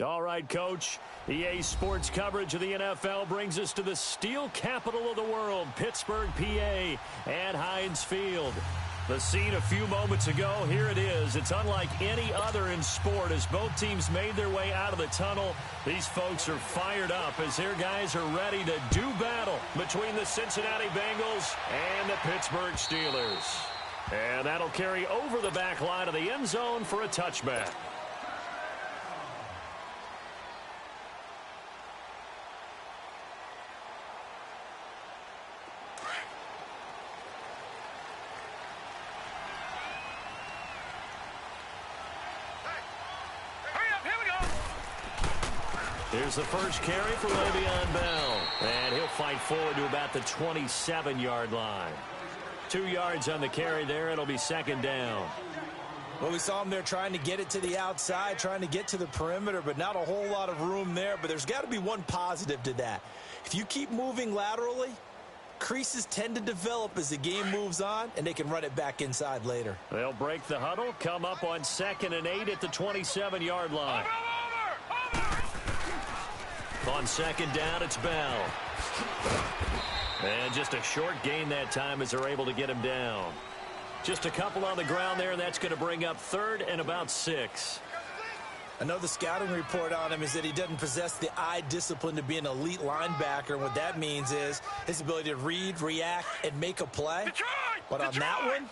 All right, Coach. EA Sports coverage of the NFL brings us to the steel capital of the world, Pittsburgh, PA, at Heinz Field. The scene a few moments ago, here it is. It's unlike any other in sport as both teams made their way out of the tunnel. These folks are fired up as their guys are ready to do battle between the Cincinnati Bengals and the Pittsburgh Steelers. And that'll carry over the back line of the end zone for a touchback. Here's the first carry for Le'Veon Bell. And he'll fight forward to about the 27-yard line. 2 yards on the carry there. It'll be second down. Well, we saw him there trying to get it to the outside, trying to get to the perimeter, but not a whole lot of room there. But there's got to be one positive to that. If you keep moving laterally, creases tend to develop as the game moves on, and they can run it back inside later. They'll break the huddle, come up on 2nd and 8 at the 27-yard line. On second down, it's Bell. And just a short gain that time as they're able to get him down. Just a couple on the ground there, and that's going to bring up 3rd and about 6. I know the scouting report on him is that he doesn't possess the eye discipline to be an elite linebacker. And what that means is his ability to read, react, and make a play. But on that one,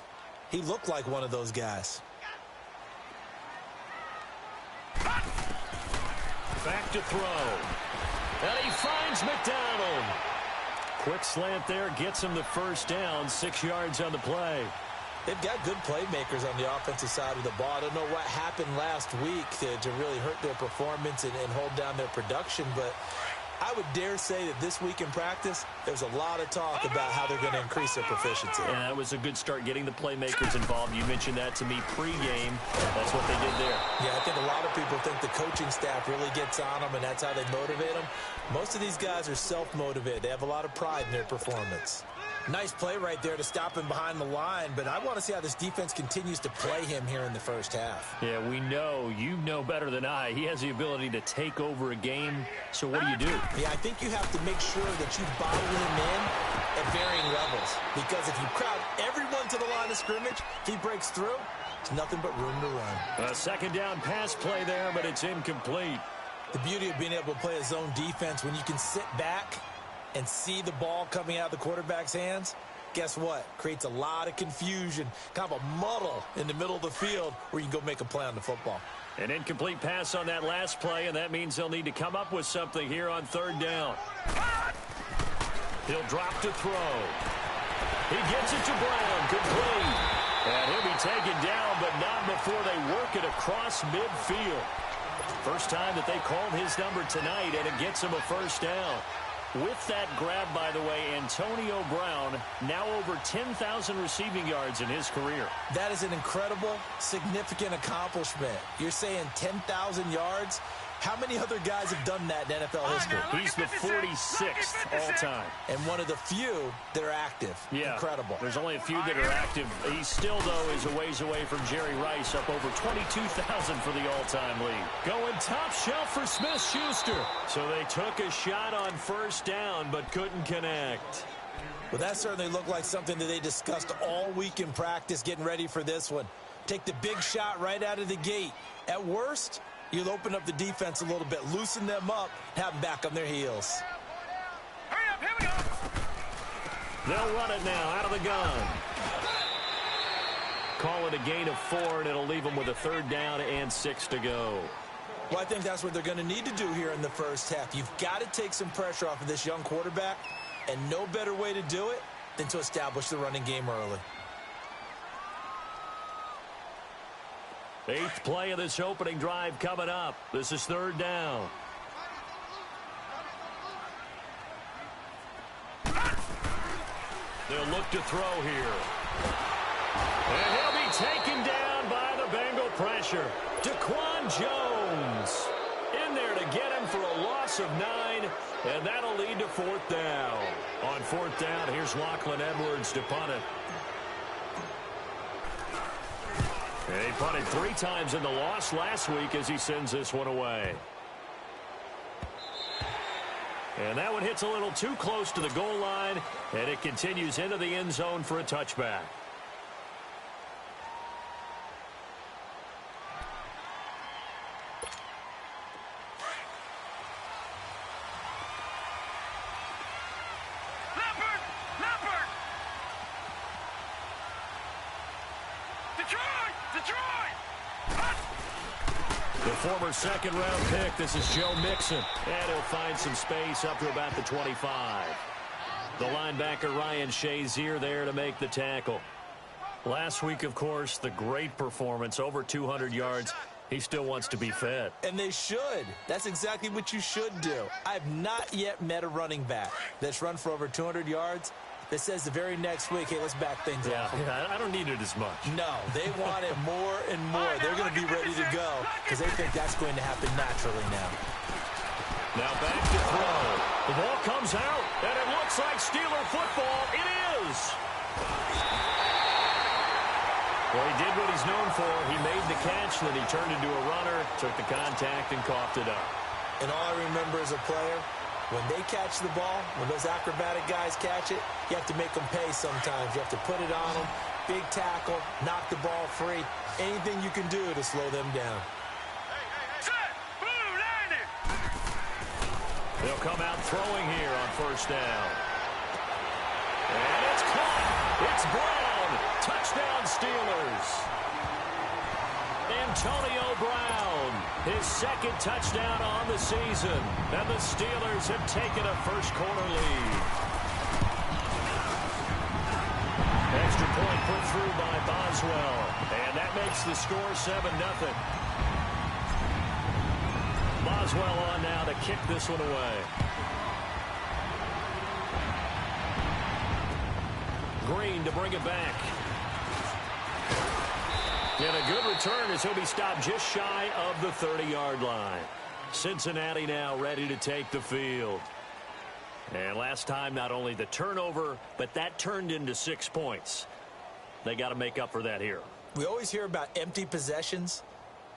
he looked like one of those guys. Back to throw. And he finds McDonald. Quick slant there gets him the first down. 6 yards on the play. They've got good playmakers on the offensive side of the ball. I don't know what happened last week to really hurt their performance and hold down their production, but I would dare say that this week in practice, there's a lot of talk about how they're going to increase their proficiency. Yeah, that was a good start getting the playmakers involved. You mentioned that to me pregame. That's what they did there. Yeah, I think a lot of people think the coaching staff really gets on them, and that's how they motivate them. Most of these guys are self-motivated. They have a lot of pride in their performance. Nice play right there to stop him behind the line, but I want to see how this defense continues to play him here in the first half. Yeah, we know. You know better than I. He has the ability to take over a game, so what do? Yeah, I think you have to make sure that you bottle him in at varying levels, because if you crowd everyone to the line of scrimmage, if he breaks through, it's nothing but room to run. A second down pass play there, but it's incomplete. The beauty of being able to play a zone defense when you can sit back and see the ball coming out of the quarterback's hands, guess what? Creates a lot of confusion, kind of a muddle in the middle of the field where you can go make a play on the football. An incomplete pass on that last play, and that means they'll need to come up with something here on 3rd down. He'll drop to throw. He gets it to Brown. Complete. And he'll be taken down, but not before they work it across midfield. First time that they called his number tonight, and it gets him a first down. With that grab, by the way, Antonio Brown, now over 10,000 receiving yards in his career. That is an incredible, significant accomplishment. You're saying 10,000 yards? How many other guys have done that in NFL history? He's the 46th all-time. And one of the few that are active. Yeah, incredible. There's only a few that are active. He still, though, is a ways away from Jerry Rice, up over 22,000 for the all-time lead. Going top shelf for Smith-Schuster. So they took a shot on first down, but couldn't connect. Well, that certainly looked like something that they discussed all week in practice, getting ready for this one. Take the big shot right out of the gate. At worst, you'll open up the defense a little bit, loosen them up, have them back on their heels. Hurry up, here we go. They'll run it now out of the gun. Call it a gain of 4, and it'll leave them with a 3rd down and 6 to go. Well, I think that's what they're going to need to do here in the first half. You've got to take some pressure off of this young quarterback, and no better way to do it than to establish the running game early. 8th play of this opening drive coming up. This is 3rd down. They'll look to throw here. And he'll be taken down by the Bengal pressure. Daquan Jones in there to get him for a loss of 9, and that'll lead to 4th down. On 4th down, here's Lachlan Edwards to punt it. And he punted 3 times in the loss last week as he sends this one away. And that one hits a little too close to the goal line, and it continues into the end zone for a touchback. The former second-round pick, this is Joe Mixon. And he'll find some space up to about the 25. The linebacker Ryan Shazier there to make the tackle. Last week, of course, the great performance, over 200 yards. He still wants to be fed. And they should. That's exactly what you should do. I've not yet met a running back that's run for over 200 yards that says the very next week, hey, let's back things up. Yeah, I don't need it as much. No, they want it more and more. They're going to be ready to go because they think that's going to happen naturally now. Now back to throw. The ball comes out, and it looks like Steeler football. It is. Well, he did what he's known for. He made the catch, then he turned into a runner, took the contact, and coughed it up. And all I remember as a player, when they catch the ball, when those acrobatic guys catch it, you have to make them pay sometimes. You have to put it on them, big tackle, knock the ball free, anything you can do to slow them down. They'll come out throwing here on first down. And it's caught. It's Brown. Touchdown Steelers. Antonio Brown, his second touchdown on the season. And the Steelers have taken a first-quarter lead. Extra point put through by Boswell. And that makes the score 7-0. Boswell on now to kick this one away. Green to bring it back. And a good return as he'll be stopped just shy of the 30-yard line. Cincinnati now ready to take the field. And last time, not only the turnover, but that turned into 6 points. They got to make up for that here. We always hear about empty possessions,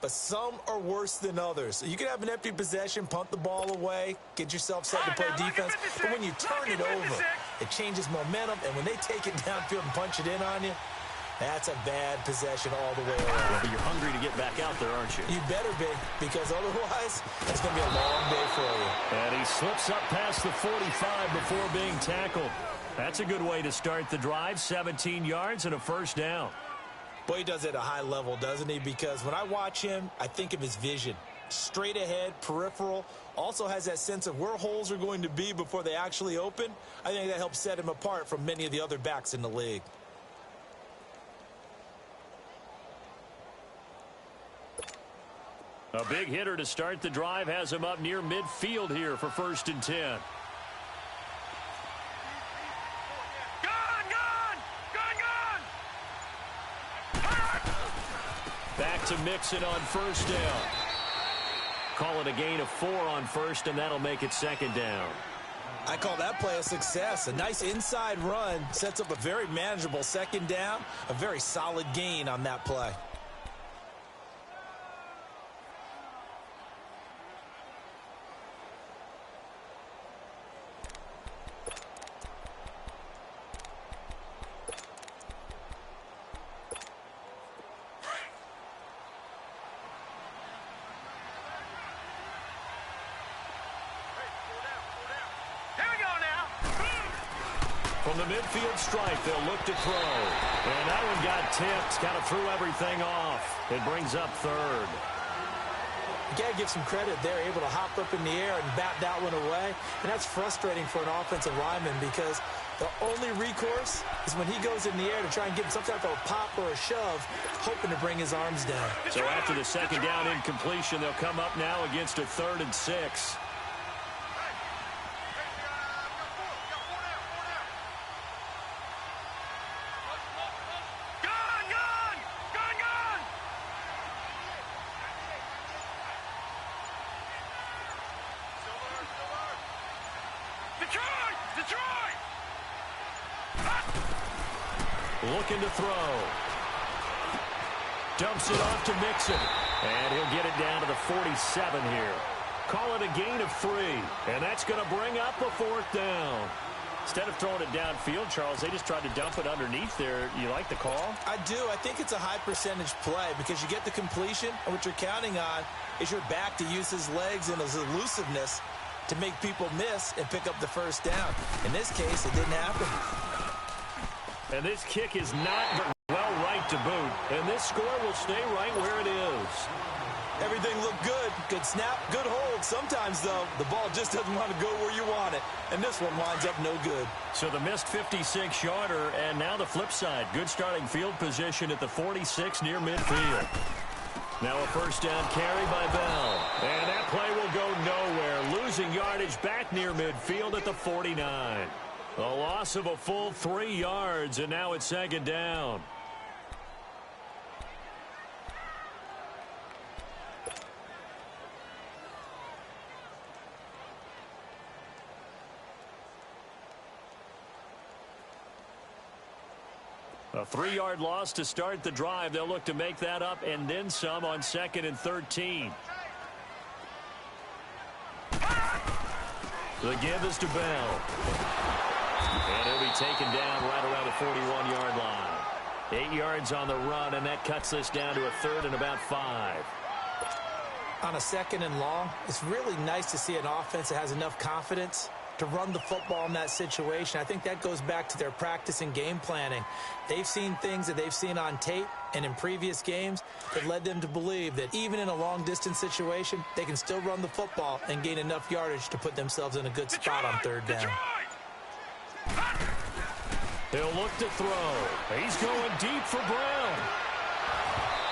but some are worse than others. You can have an empty possession, punt the ball away, get yourself set to play defense, but when you turn it over, it changes momentum, and when they take it downfield and punch it in on you, that's a bad possession all the way around. Yeah, but you're hungry to get back out there, aren't you? You better be, because otherwise, it's going to be a long day for you. And he slips up past the 45 before being tackled. That's a good way to start the drive, 17 yards and a first down. Boy, he does it at a high level, doesn't he? Because when I watch him, I think of his vision. Straight ahead, peripheral, also has that sense of where holes are going to be before they actually open. I think that helps set him apart from many of the other backs in the league. A big hitter to start the drive has him up near midfield here for 1st and 10. Back to Mixon on first down. Call it a gain of 4 on first, and that'll make it 2nd down. I call that play a success. A nice inside run sets up a very manageable 2nd down. A very solid gain on that play. From the midfield stripe, they'll look to throw. And that one got tipped, kind of threw everything off. It brings up 3rd. You got to give some credit. They're able to hop up in the air and bat that one away. And that's frustrating for an offensive lineman because the only recourse is when he goes in the air to try and give him some type of a pop or a shove, hoping to bring his arms down. So after the 2nd down incompletion, they'll come up now against a 3rd and 6. Looking to throw. Dumps it off to Mixon. And he'll get it down to the 47 here. Call it a gain of 3, and that's going to bring up a 4th down. Instead of throwing it downfield, Charles, they just tried to dump it underneath there. You like the call? I do. I think it's a high percentage play because you get the completion, and what you're counting on is your back to use his legs and his elusiveness to make people miss and pick up the first down. In this case, it didn't happen. And this kick is not well right to boot. And this score will stay right where it is. Everything looked good. Good snap, good hold. Sometimes, though, the ball just doesn't want to go where you want it. And this one winds up no good. So the missed 56-yarder, and now the flip side. Good starting field position at the 46 near midfield. Now a first down carry by Bell. And that play will go nowhere. Losing yardage back near midfield at the 49. A loss of a full 3 yards, and now it's 2nd down. A 3-yard loss to start the drive. They'll look to make that up and then some on 2nd and 13. The give is to Bell. And he'll be taken down right around the 41-yard line. 8 yards on the run, and that cuts this down to a 3rd and about 5. On a 2nd and long, it's really nice to see an offense that has enough confidence to run the football in that situation. I think that goes back to their practice and game planning. They've seen things that they've seen on tape and in previous games that led them to believe that even in a long-distance situation, they can still run the football and gain enough yardage to put themselves in a good spot on 3rd down. He'll look to throw. He's going deep for Brown.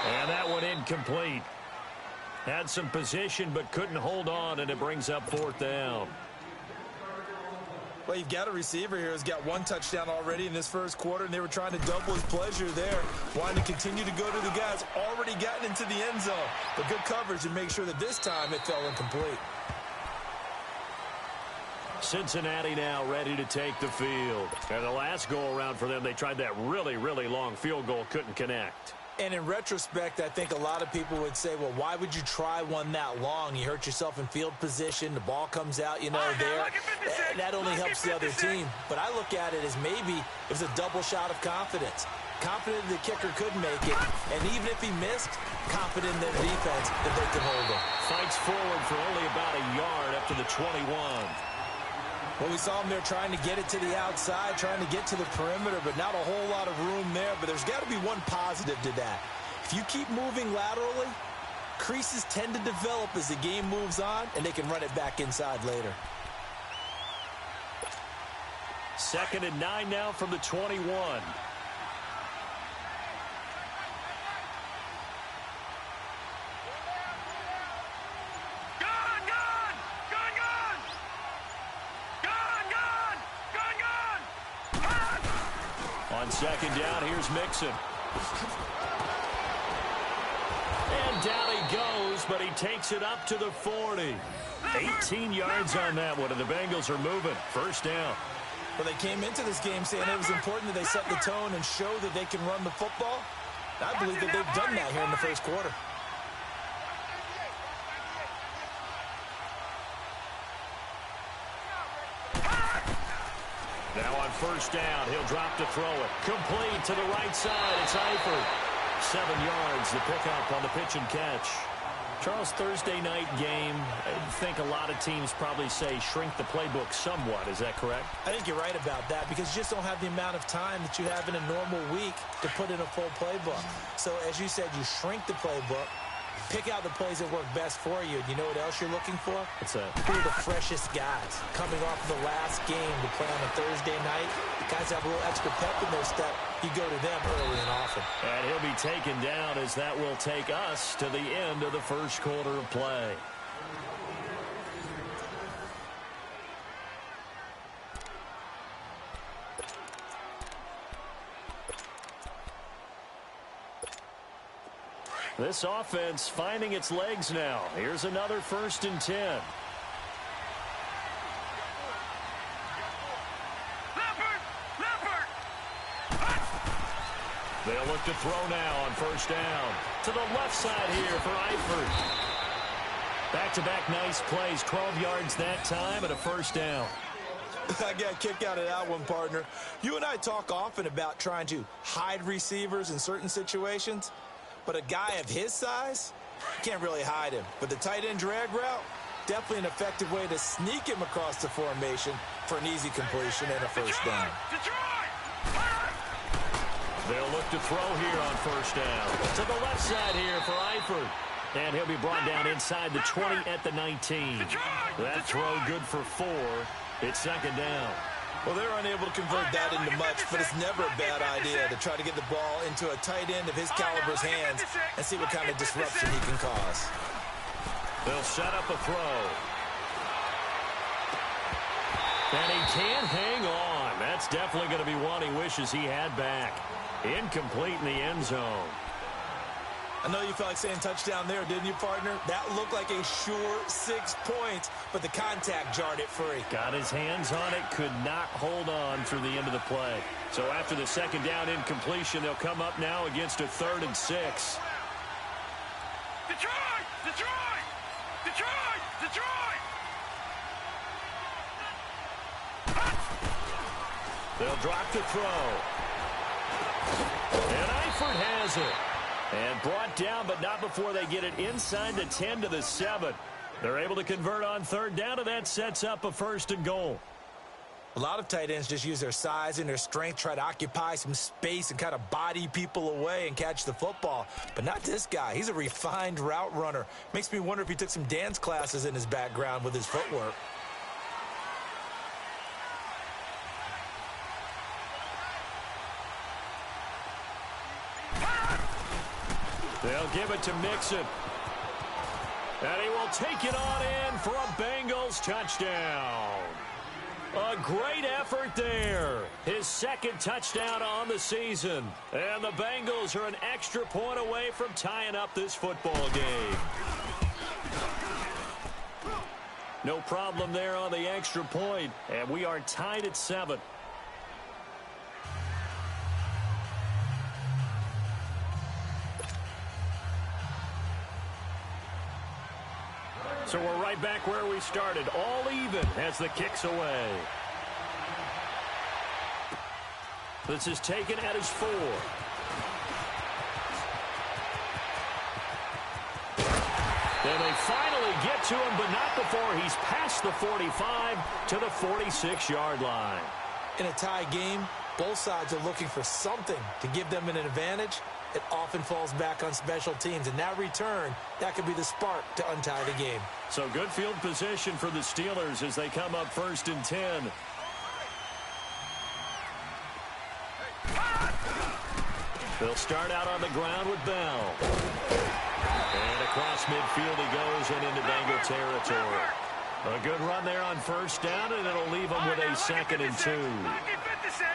And that one incomplete. Had some position but couldn't hold on, and it brings up 4th down. Well, you've got a receiver here who's got 1 touchdown already in this first quarter, and they were trying to double his pleasure there, wanting to continue to go to the guys already gotten into the end zone. But good coverage and make sure that this time it fell incomplete. Cincinnati now ready to take the field. And the last go-around for them, they tried that really, really long field goal, couldn't connect. And in retrospect, I think a lot of people would say, well, why would you try one that long? You hurt yourself in field position. The ball comes out, you know, there. That only helps the other team. But I look at it as maybe it was a double shot of confidence. Confident the kicker could make it. And even if he missed, confident in their defense that they could hold him. Fights forward for only about a yard up to the 21. Well, we saw him there trying to get it to the outside, trying to get to the perimeter, but not a whole lot of room there. But there's got to be one positive to that. If you keep moving laterally, creases tend to develop as the game moves on, and they can run it back inside later. 2nd and 9 now from the 21. On 2nd down, here's Mixon. And down he goes, but he takes it up to the 40. 18 yards on that one, and the Bengals are moving. First down. Well, they came into this game saying it was important that they set the tone and show that they can run the football. I believe that they've done that here in the first quarter. Now on first down, he'll drop to throw it. Complete to the right side. It's Eifert. 7 yards, the pickup on the pitch and catch. Charles, Thursday night game, I think a lot of teams probably say shrink the playbook somewhat. Is that correct? I think you're right about that because you just don't have the amount of time that you have in a normal week to put in a full playbook. So as you said, you shrink the playbook, pick out the plays that work best for you. And you know what else you're looking for? What's that? Who are the freshest guys coming off the last game to play on a Thursday night? The guys have a little extra pep in their step. You go to them early and often. And he'll be taken down as that will take us to the end of the first quarter of play. This offense finding its legs now. Here's another 1st and 10. They'll look to throw now on first down. To the left side here for Eifert. Back-to-back nice plays, 12 yards that time and a first down. I got a kick out of that one, partner. You and I talk often about trying to hide receivers in certain situations, but a guy of his size, you can't really hide him. But the tight end drag route, definitely an effective way to sneak him across the formation for an easy completion and a first down. They'll look to throw here on first down. To the left side here for Eifert. And he'll be brought down inside the 20 at the 19. That throw good for 4. It's second down. Well, they're unable to convert that into much, but it's never a bad idea to try to get the ball into a tight end of his caliber's hands and see what kind of disruption he can cause. They'll set up a throw. And he can't hang on. That's definitely going to be one he wishes he had back. Incomplete in the end zone. I know you felt like saying touchdown there, didn't you, partner? That looked like a sure 6 points, but the contact jarred it free. Got his hands on it, could not hold on through the end of the play. So after the second down incompletion, they'll come up now against a 3rd and 6. Detroit! Detroit! Detroit! Detroit! They'll drop the throw. And Eifert has it. And brought down, but not before they get it inside the 10 to the 7. They're able to convert on third down, and that sets up a 1st and goal. A lot of tight ends just use their size and their strength, try to occupy some space and kind of body people away and catch the football. But not this guy. He's a refined route runner. Makes me wonder if he took some dance classes in his background with his footwork. They'll give it to Mixon. And he will take it on in for a Bengals touchdown. A great effort there. His 2nd touchdown on the season. And the Bengals are an extra point away from tying up this football game. No problem there on the extra point. And we are tied at 7. So we're right back where we started, all even as the kick's away. This is taken at his 4. Then they finally get to him, but not before he's past the 45 to the 46-yard line. In a tie game, both sides are looking for something to give them an advantage. It often falls back on special teams. And that return, that could be the spark to untie the game. So good field position for the Steelers as they come up 1st and 10. They'll start out on the ground with Bell. And across midfield he goes and into Bengal territory. A good run there on first down, and it'll leave them with a 2nd and 2.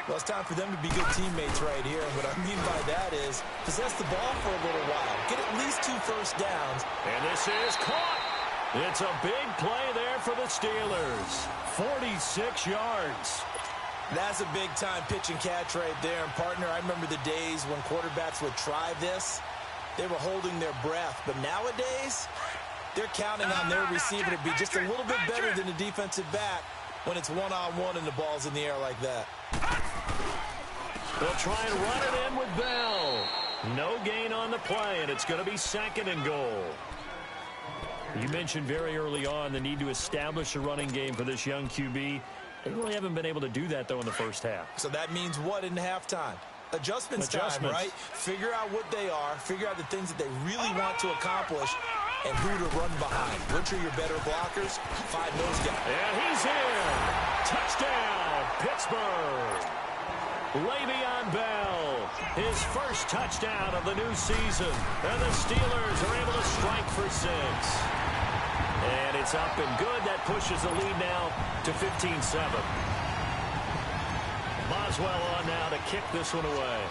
Well, it's time for them to be good teammates right here. And what I mean by that is possess the ball for a little while. Get at least 2 first downs. And this is caught. It's a big play there for the Steelers. 46 yards. That's a big-time pitch and catch right there. And, partner, I remember the days when quarterbacks would try this. They were holding their breath. But nowadays, they're counting on their receiver to be just a little bit better than the defensive back when it's one-on-one and the ball's in the air like that. They'll try and run it in with Bell. No gain on the play, and it's going to be 2nd and goal. You mentioned very early on the need to establish a running game for this young QB. They really haven't been able to do that, though, in the first half. So that means what in halftime? Adjustments time, right? Figure out what they are, figure out the things that they really want to accomplish, and who to run behind. Which are your better blockers? Find those guys. And he's in. Touchdown, Pittsburgh. Le'Veon Bell, his first touchdown of the new season. And the Steelers are able to strike for 6. And it's up and good. That pushes the lead now to 15-7. Boswell on now to kick this one away.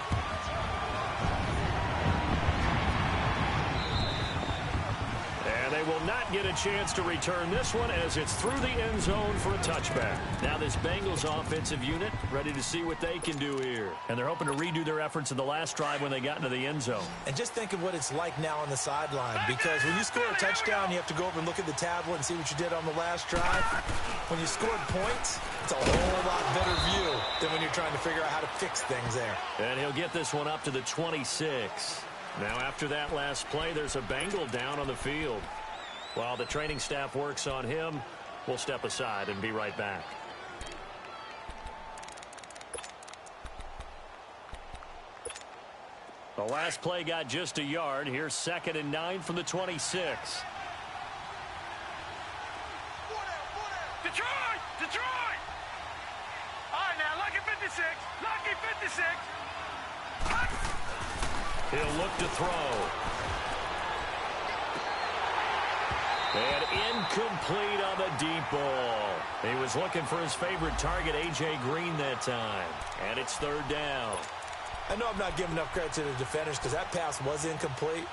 And And they will not get a chance to return this one as it's through the end zone for a touchback. Now this Bengals offensive unit ready to see what they can do here. And they're hoping to redo their efforts in the last drive when they got into the end zone. And just think of what it's like now on the sideline, because when you score a touchdown, you have to go over and look at the tablet and see what you did on the last drive. When you scored points, it's a whole lot better view than when you're trying to figure out how to fix things there. And he'll get this one up to the 26. Now after that last play, there's a Bengal down on the field. While the training staff works on him, we'll step aside and be right back. The last play got just a yard. Here's 2nd and 9 from the 26. Detroit! Detroit! All right, now, lucky 56. Lucky 56. He'll look to throw. And incomplete on the deep ball. He was looking for his favorite target, A.J. Green, that time. And it's 3rd down. I know I'm not giving enough credit to the defenders because that pass was incomplete.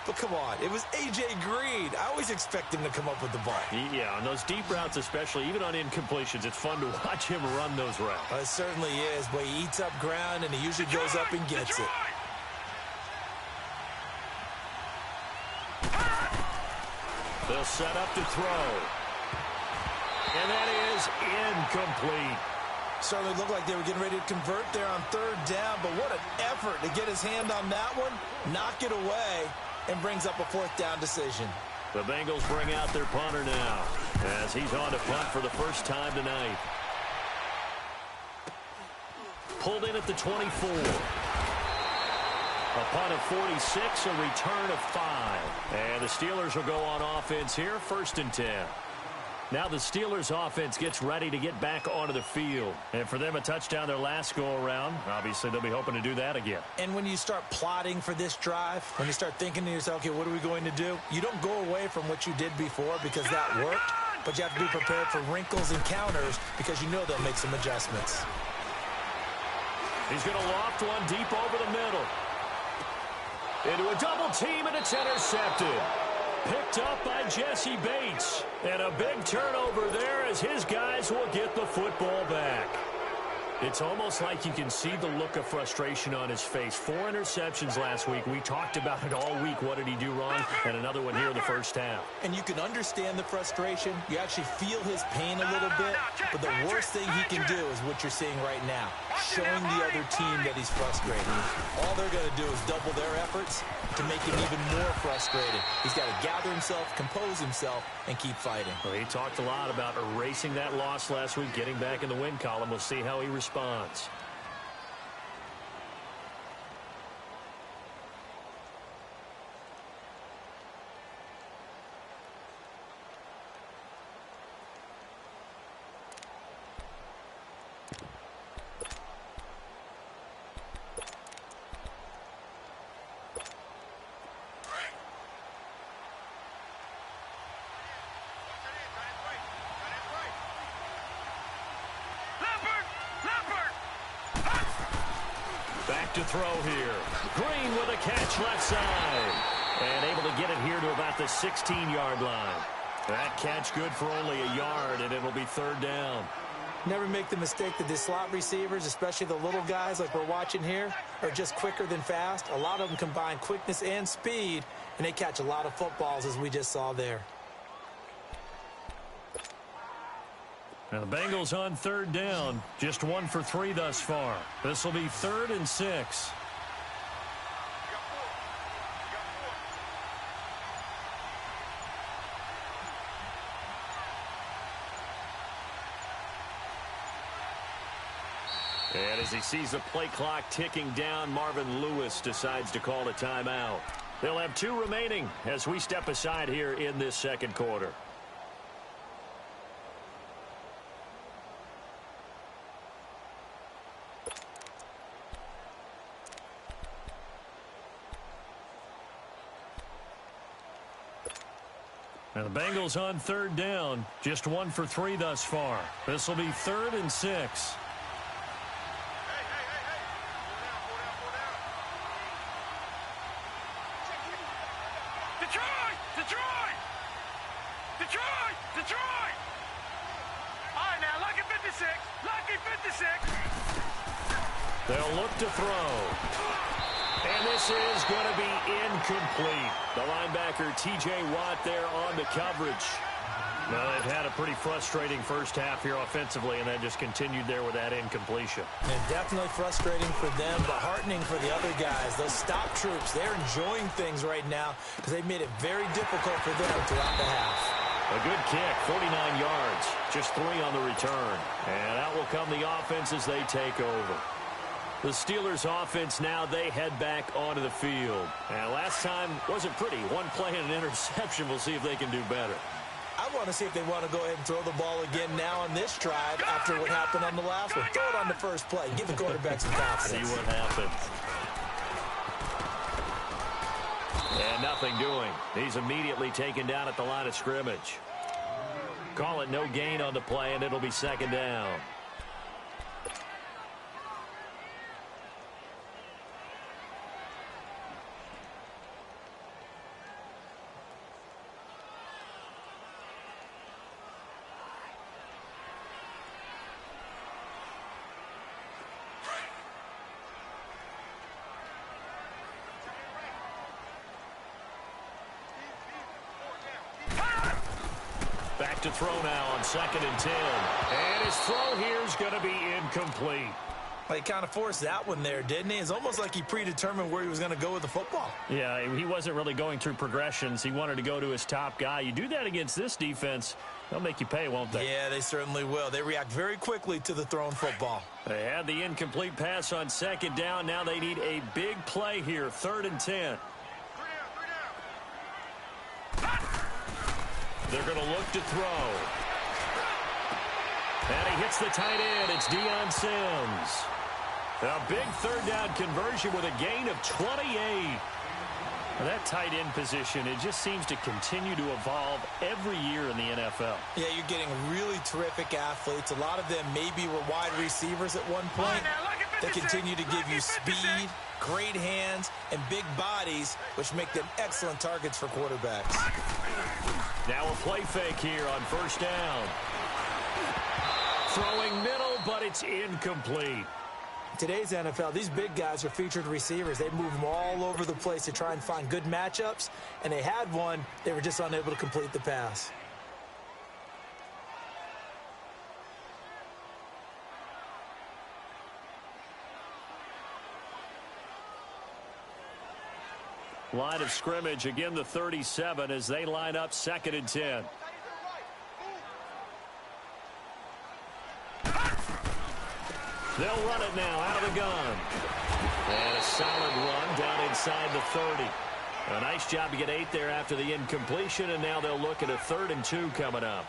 But come on, it was A.J. Green. I always expect him to come up with the ball. Yeah, on those deep routes especially, even on incompletions, it's fun to watch him run those routes. It certainly is, but he eats up ground and he usually goes up and gets it. They'll set up to throw. And that is incomplete. Certainly looked like they were getting ready to convert there on 3rd down, but what an effort to get his hand on that one, knock it away, and brings up a 4th down decision. The Bengals bring out their punter now as he's on to punt for the first time tonight. Pulled in at the 24. A punt of 46, a return of 5. And the Steelers will go on offense here, 1st and 10. Now the Steelers offense gets ready to get back onto the field. And for them, a touchdown their last go-around. Obviously, they'll be hoping to do that again. And when you start plotting for this drive, when you start thinking to yourself, okay, what are we going to do? You don't go away from what you did before because that worked, but you have to be prepared for wrinkles and counters because you know they'll make some adjustments. He's going to loft one deep over the middle. Into a double team, and it's intercepted. Picked up by Jesse Bates. And a big turnover there as his guys will get the football back. It's almost like you can see the look of frustration on his face. 4 interceptions last week. We talked about it all week. What did he do wrong? And another one here in the first half. And you can understand the frustration. You actually feel his pain a little bit. But the worst thing he can do is what you're seeing right now. Showing the other team that he's frustrated. All they're going to do is double their efforts to make him even more frustrated. He's got to gather himself, compose himself, and keep fighting. Well, he talked a lot about erasing that loss last week, getting back in the win column. We'll see how he responds. Back to throw here. Green with a catch left side. And able to get it here to about the 16-yard line. That catch good for only a yard, and it'll be 3rd down. Never make the mistake that the slot receivers, especially the little guys like we're watching here, are just quicker than fast. A lot of them combine quickness and speed, and they catch a lot of footballs, as we just saw there. Now the Bengals on 3rd down. Just 1 for 3 thus far. This will be 3rd and 6. And as he sees the play clock ticking down, Marvin Lewis decides to call a timeout. They'll have 2 remaining as we step aside here in this 2nd quarter. Now the Bengals on 3rd down. Just 1 for 3 thus far. This will be 3rd and 6. Detroit! Detroit! Detroit! Detroit! All right, now, lucky 56. Lucky 56. They'll look to throw. And this is going to be incomplete. The linebacker, T.J. Watt, there on the coverage. Well, they've had a pretty frustrating first half here offensively, and that just continued there with that incompletion. And definitely frustrating for them, but heartening for the other guys. Those stop troops, they're enjoying things right now because they've made it very difficult for them throughout the half. A good kick, 49 yards, just 3 on the return. And out will come the offense as they take over. The Steelers offense now, they head back onto the field. And last time wasn't pretty. One play and an interception. We'll see if they can do better. I want to see if they want to go ahead and throw the ball again now on this drive after what happened on the last one. Throw it on the first play. Give the quarterback some confidence. See what happens. And nothing doing. He's immediately taken down at the line of scrimmage. Call it no gain on the play, and it'll be second down. Back to throw now on 2nd and 10. And his throw here is going to be incomplete. Well, he kind of forced that one there, didn't he? It's almost like he predetermined where he was going to go with the football. Yeah, he wasn't really going through progressions. He wanted to go to his top guy. You do that against this defense, they'll make you pay, won't they? Yeah, they certainly will. They react very quickly to the thrown football. They had the incomplete pass on 2nd down. Now they need a big play here, 3rd and 10. They're going to look to throw. And he hits the tight end. It's Deion Sims. A big 3rd down conversion with a gain of 28. And that tight end position, it just seems to continue to evolve every year in the NFL. Yeah, you're getting really terrific athletes. A lot of them maybe were wide receivers at one point. They continue to give you speed, great hands, and big bodies, which make them excellent targets for quarterbacks. Now a play fake here on 1st down. Throwing middle, but it's incomplete. Today's NFL, these big guys are featured receivers. They move them all over the place to try and find good matchups, and they had one. They were just unable to complete the pass. Line of scrimmage, again the 37 as they line up 2nd and 10. They'll run it now out of the gun. And a solid run down inside the 30. A nice job to get 8 there after the incompletion, and now they'll look at a 3rd and 2 coming up.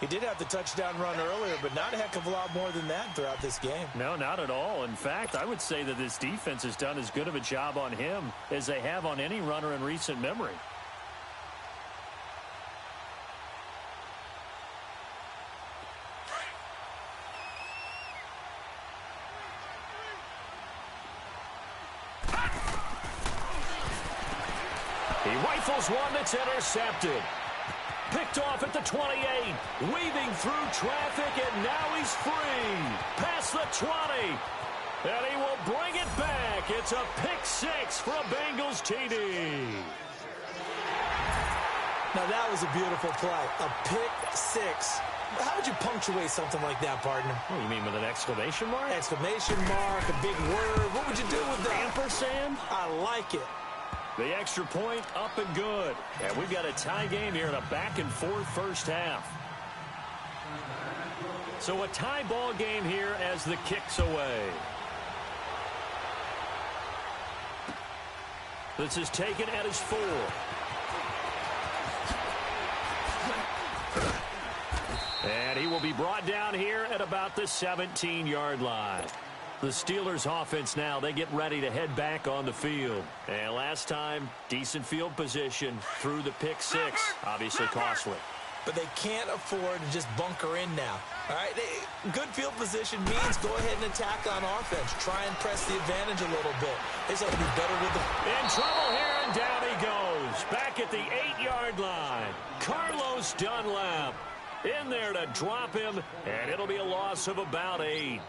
He did have the touchdown run earlier, but not a heck of a lot more than that throughout this game. No, not at all. In fact, I would say that this defense has done as good of a job on him as they have on any runner in recent memory. He rifles one that's intercepted. Picked off at the 28, weaving through traffic, and now he's free. Past the 20, and he will bring it back. It's a pick 6 for a Bengals TD. Now that was a beautiful play, a pick 6. How would you punctuate something like that, partner? What do you mean, with an exclamation mark? Exclamation mark, a big word. What would you do with that? Ampersand? I like it. The extra point up and good. And we've got a tie game here in a back-and-forth first half. So a tie ball game here as the kick's away. This is taken at his 4. And he will be brought down here at about the 17-yard line. The Steelers offense now, they get ready to head back on the field. And last time, decent field position through the pick 6. Obviously costly. But they can't afford to just bunker in now. All right, good field position means go ahead and attack on offense. Try and press the advantage a little bit. They just have to be better with the... In trouble here, and down he goes. Back at the 8-yard line. Carlos Dunlap in there to drop him, and it'll be a loss of about 8.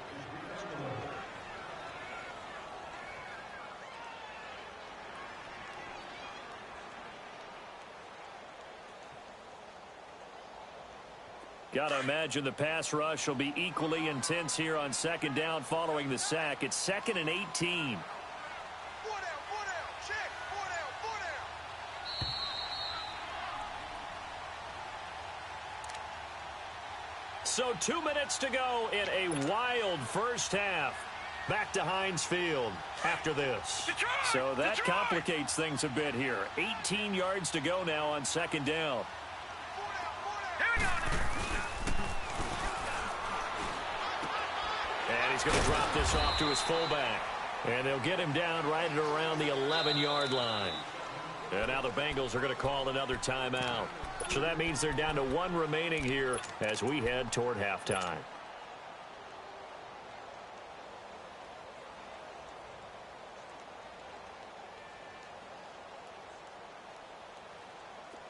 Got to imagine the pass rush will be equally intense here on second down following the sack. It's 2nd and 18. 4 down, 4 down, check, 4 down, 4 down. So 2 minutes to go in a wild first half. Back to Heinz Field after this. So that complicates things a bit here. 18 yards to go now on second down. Here we go. And he's going to drop this off to his fullback. And they'll get him down right at around the 11-yard line. And now the Bengals are going to call another timeout. So that means they're down to 1 remaining here as we head toward halftime.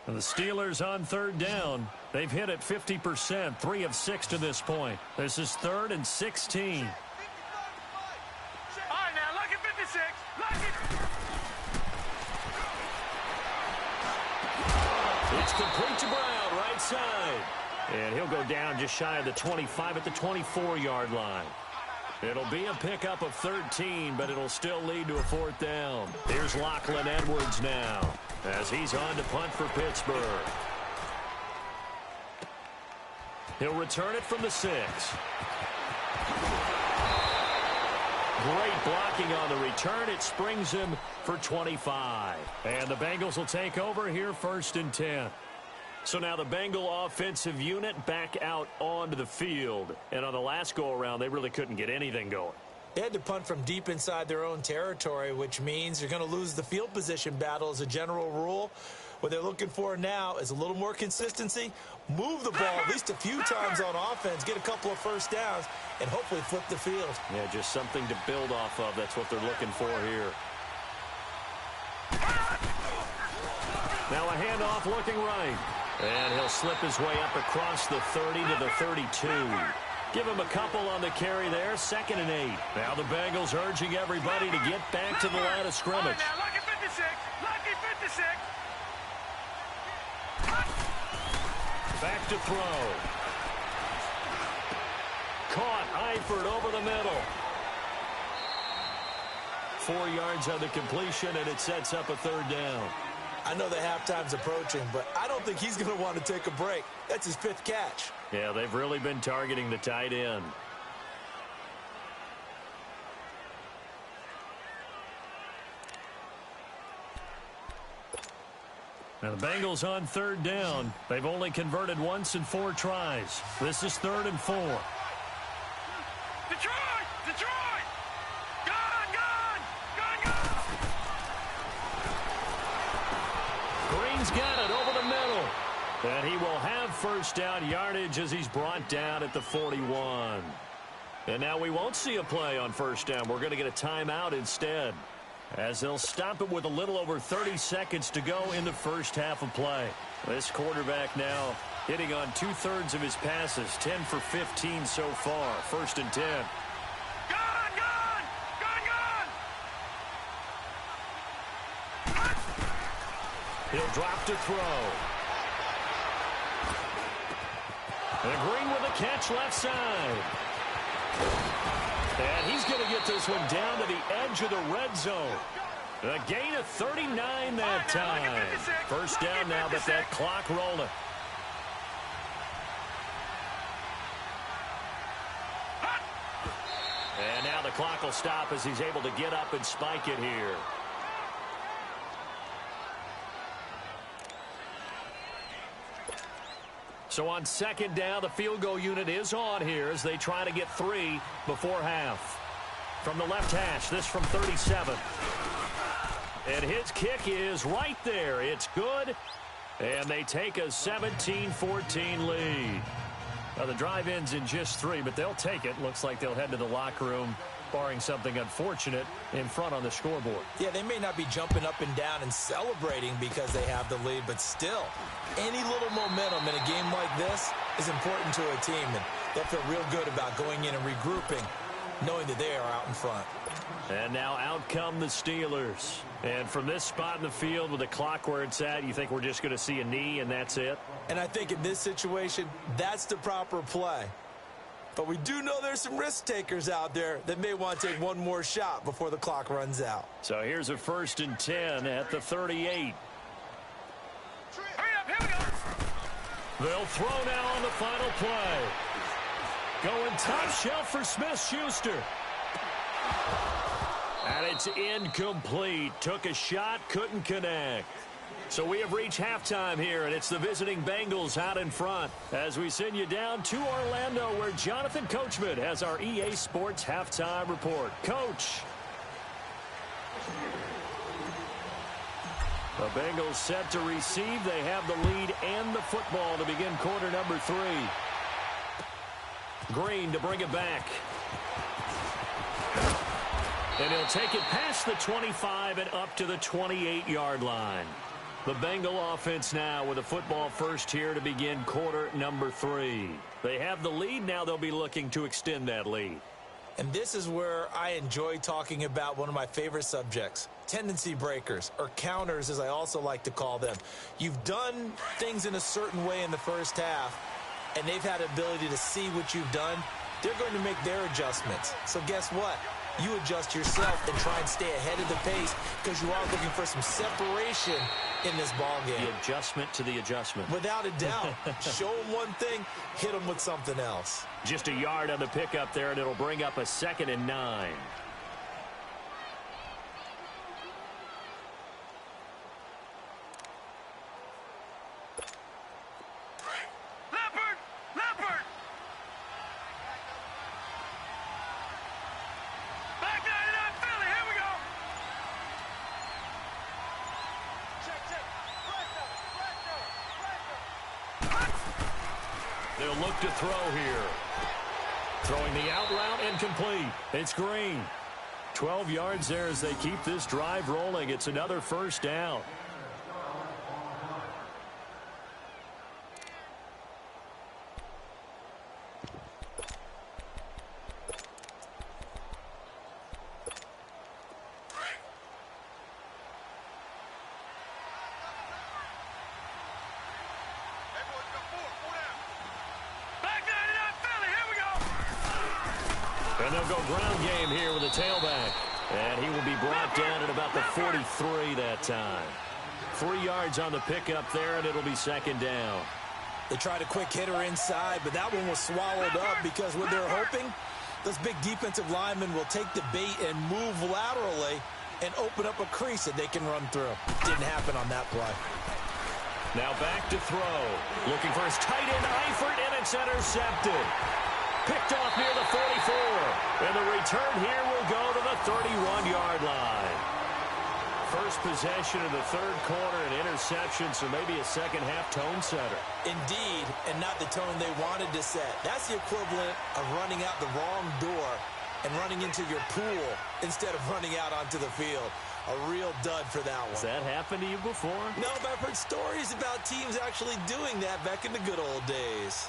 And the Steelers on third down. They've hit it 50%, 3 of 6 to this point. This is 3rd and 16. All right, now, lucky 56. Lucky. It's complete to Brown, right side. And he'll go down just shy of the 25 at the 24-yard line. It'll be a pickup of 13, but it'll still lead to a 4th down. Here's Lachlan Edwards now as he's on to punt for Pittsburgh. He'll return it from the 6. Great blocking on the return. It springs him for 25. And the Bengals will take over here 1st and 10. So now the Bengal offensive unit back out onto the field. And on the last go-around, they really couldn't get anything going. They had to punt from deep inside their own territory, which means you're going to lose the field position battle as a general rule. What they're looking for now is a little more consistency, move the ball at least a few times on offense, get a couple of first downs, and hopefully flip the field. Yeah, just something to build off of. That's what they're looking for here. Now a handoff looking right. And he'll slip his way up across the 30 to the 32. Give him a couple on the carry there. 2nd and 8. Now the Bengals urging everybody to get back to the line of scrimmage. All right, now, lucky 56. Lucky 56. Back to throw. Caught. Eifert over the middle. 4 yards on the completion, and it sets up a 3rd down. I know the halftime's approaching, but I don't think he's going to want to take a break. That's his 5th catch. Yeah, they've really been targeting the tight end. Now the Bengals on 3rd down. They've only converted once in 4 tries. This is 3rd and 4. Detroit! Detroit! Gone! Gone! Gone! Gone! Green's got it over the middle. And he will have 1st down yardage as he's brought down at the 41. And now we won't see a play on 1st down. We're going to get a timeout instead, as they'll stop it with a little over 30 seconds to go in the first half of play. This quarterback now hitting on 2/3 of his passes, 10 for 15 so far. 1st and 10. Gone! Gone! Gone! Gone! He'll drop to throw. And Green with a catch left side. And he's going to get this one down to the edge of the red zone. A gain of 39 that time. 1st down now, but that clock rolling. And now the clock will stop as he's able to get up and spike it here. So on 2nd down, the field goal unit is on here as they try to get 3 before half. From the left hash, this from 37. And his kick is right there. It's good. And they take a 17-14 lead. The drive ends in just 3, but they'll take it. Looks like they'll head to the locker room, barring something unfortunate, in front on the scoreboard. Yeah, they may not be jumping up and down and celebrating because they have the lead, but still, any little momentum in a game like this is important to a team, and they'll feel real good about going in and regrouping, knowing that they are out in front. And now out come the Steelers. And from this spot in the field with the clock where it's at, you think we're just going to see a knee and that's it? And I think in this situation, that's the proper play. But we do know there's some risk takers out there that may want to take one more shot before the clock runs out. So here's a 1st and 10 at the 38. Hurry up, here we go. They'll throw now on the final play. Going top shelf for Smith-Schuster. And it's incomplete. Took a shot, couldn't connect. So we have reached halftime here, and it's the visiting Bengals out in front as we send you down to Orlando, where Jonathan Coachman has our EA Sports halftime report. Coach. The Bengals set to receive. They have the lead and the football to begin quarter number 3. Green to bring it back. And he'll take it past the 25 and up to the 28-yard line. The Bengal offense now with a football first here to begin quarter number 3. They have the lead. Now they'll be looking to extend that lead. And this is where I enjoy talking about one of my favorite subjects, tendency breakers, or counters as I also like to call them. You've done things in a certain way in the first half, and they've had ability to see what you've done. They're going to make their adjustments. So guess what? You adjust yourself and try and stay ahead of the pace because you are looking for some separation in this ball game. The adjustment to the adjustment. Without a doubt. Show them one thing, hit them with something else. Just a yard on the pickup there, and it'll bring up a 2nd and 9. Leopard! Back 99 Philly, here we go! They'll look to throw here. Throwing the out route incomplete. It's Green. 12 yards there as they keep this drive rolling. It's another 1st down. And they'll go ground game here with a tailback. And he will be brought down at about the 43 that time. 3 yards on the pickup there, and it'll be 2nd down. They tried a quick hitter inside, but that one was swallowed up because what they're hoping, those big defensive linemen will take the bait and move laterally and open up a crease that they can run through. Didn't happen on that play. Now back to throw. Looking for his tight end, Eifert, and it's intercepted. Picked off near the 44. And the return here will go to the 31-yard line. First possession of the 3rd quarter, an interception, so maybe a second-half tone setter. Indeed, and not the tone they wanted to set. That's the equivalent of running out the wrong door and running into your pool instead of running out onto the field. A real dud for that one. Has that happened to you before? No, but I've heard stories about teams actually doing that back in the good old days.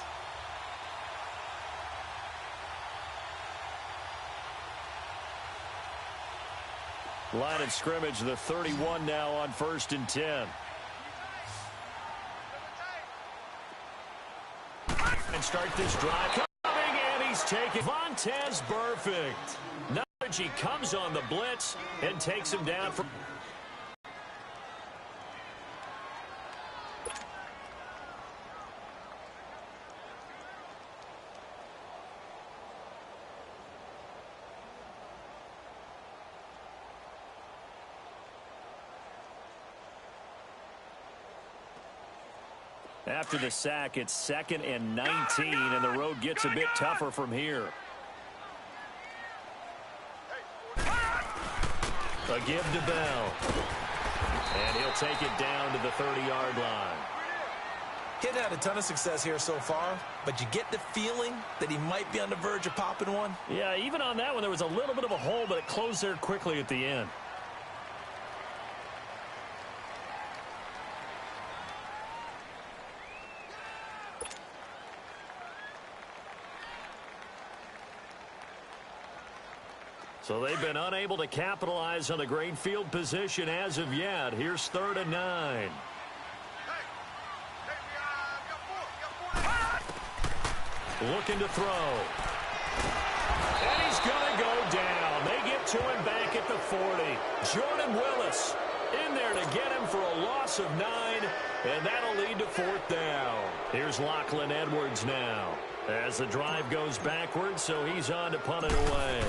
Line of scrimmage, the 31 now on 1st and 10. And start this drive. Coming, and he's taken. Vontaze Burfict. He comes on the blitz and takes him down for. After the sack, it's 2nd and 19, and the road gets a bit tougher from here. A give to Bell. And he'll take it down to the 30-yard line. He hasn't had a ton of success here so far, but you get the feeling that he might be on the verge of popping one. Yeah, even on that one, there was a little bit of a hole, but it closed there quickly at the end. So they've been unable to capitalize on a great field position as of yet. Here's 3rd and 9. Looking to throw. And he's going to go down. They get to him back at the 40. Jordan Willis in there to get him for a loss of 9, and that'll lead to 4th down. Here's Lachlan Edwards now as the drive goes backwards, so he's on to punt it away.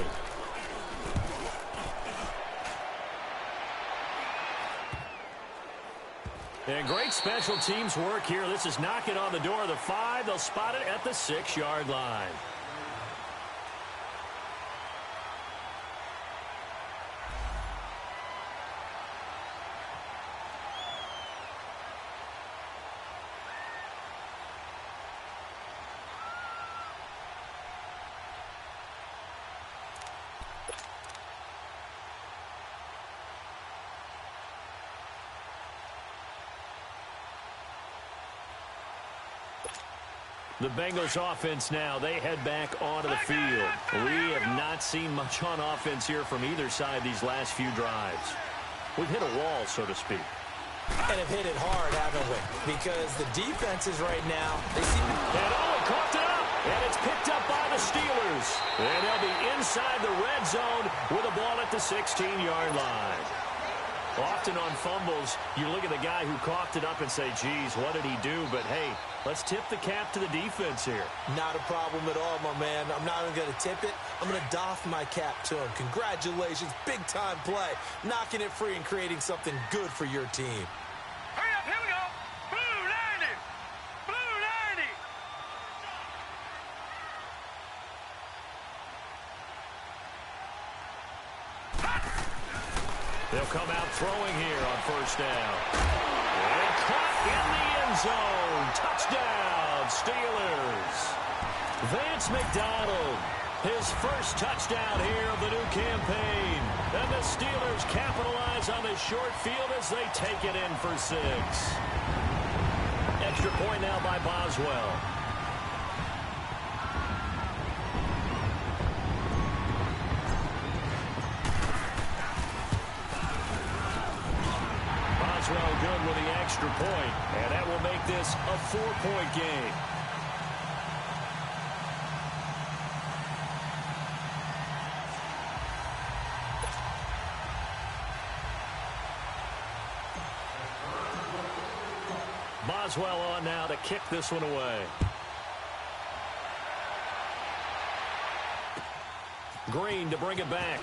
And great special teams work here. This is knocking on the door of the 5. They'll spot it at the 6-yard line. The Bengals offense now, they head back onto the field. We have not seen much on offense here from either side these last few drives. We've hit a wall, so to speak. And have hit it hard, haven't we? Because the defenses right now, they seem to... And he caught it up, and it's picked up by the Steelers. And they'll be inside the red zone with a ball at the 16-yard line. Often on fumbles, you look at the guy who coughed it up and say, geez, what did he do? But, hey, let's tip the cap to the defense here. Not a problem at all, my man. I'm not even going to tip it. I'm going to doff my cap to him. Congratulations. Big-time play. Knocking it free and creating something good for your team. Hurry up, here we go. Blue 90. Blue 90. They'll come out throwing here on 1st down. And caught in the end zone. Touchdown, Steelers. Vance McDonald, his first touchdown here of the new campaign. And the Steelers capitalize on this short field as they take it in for 6. Extra point now by Boswell. Boswell good with the extra point, and that will make this a 4-point game. Boswell on now to kick this one away. Green to bring it back.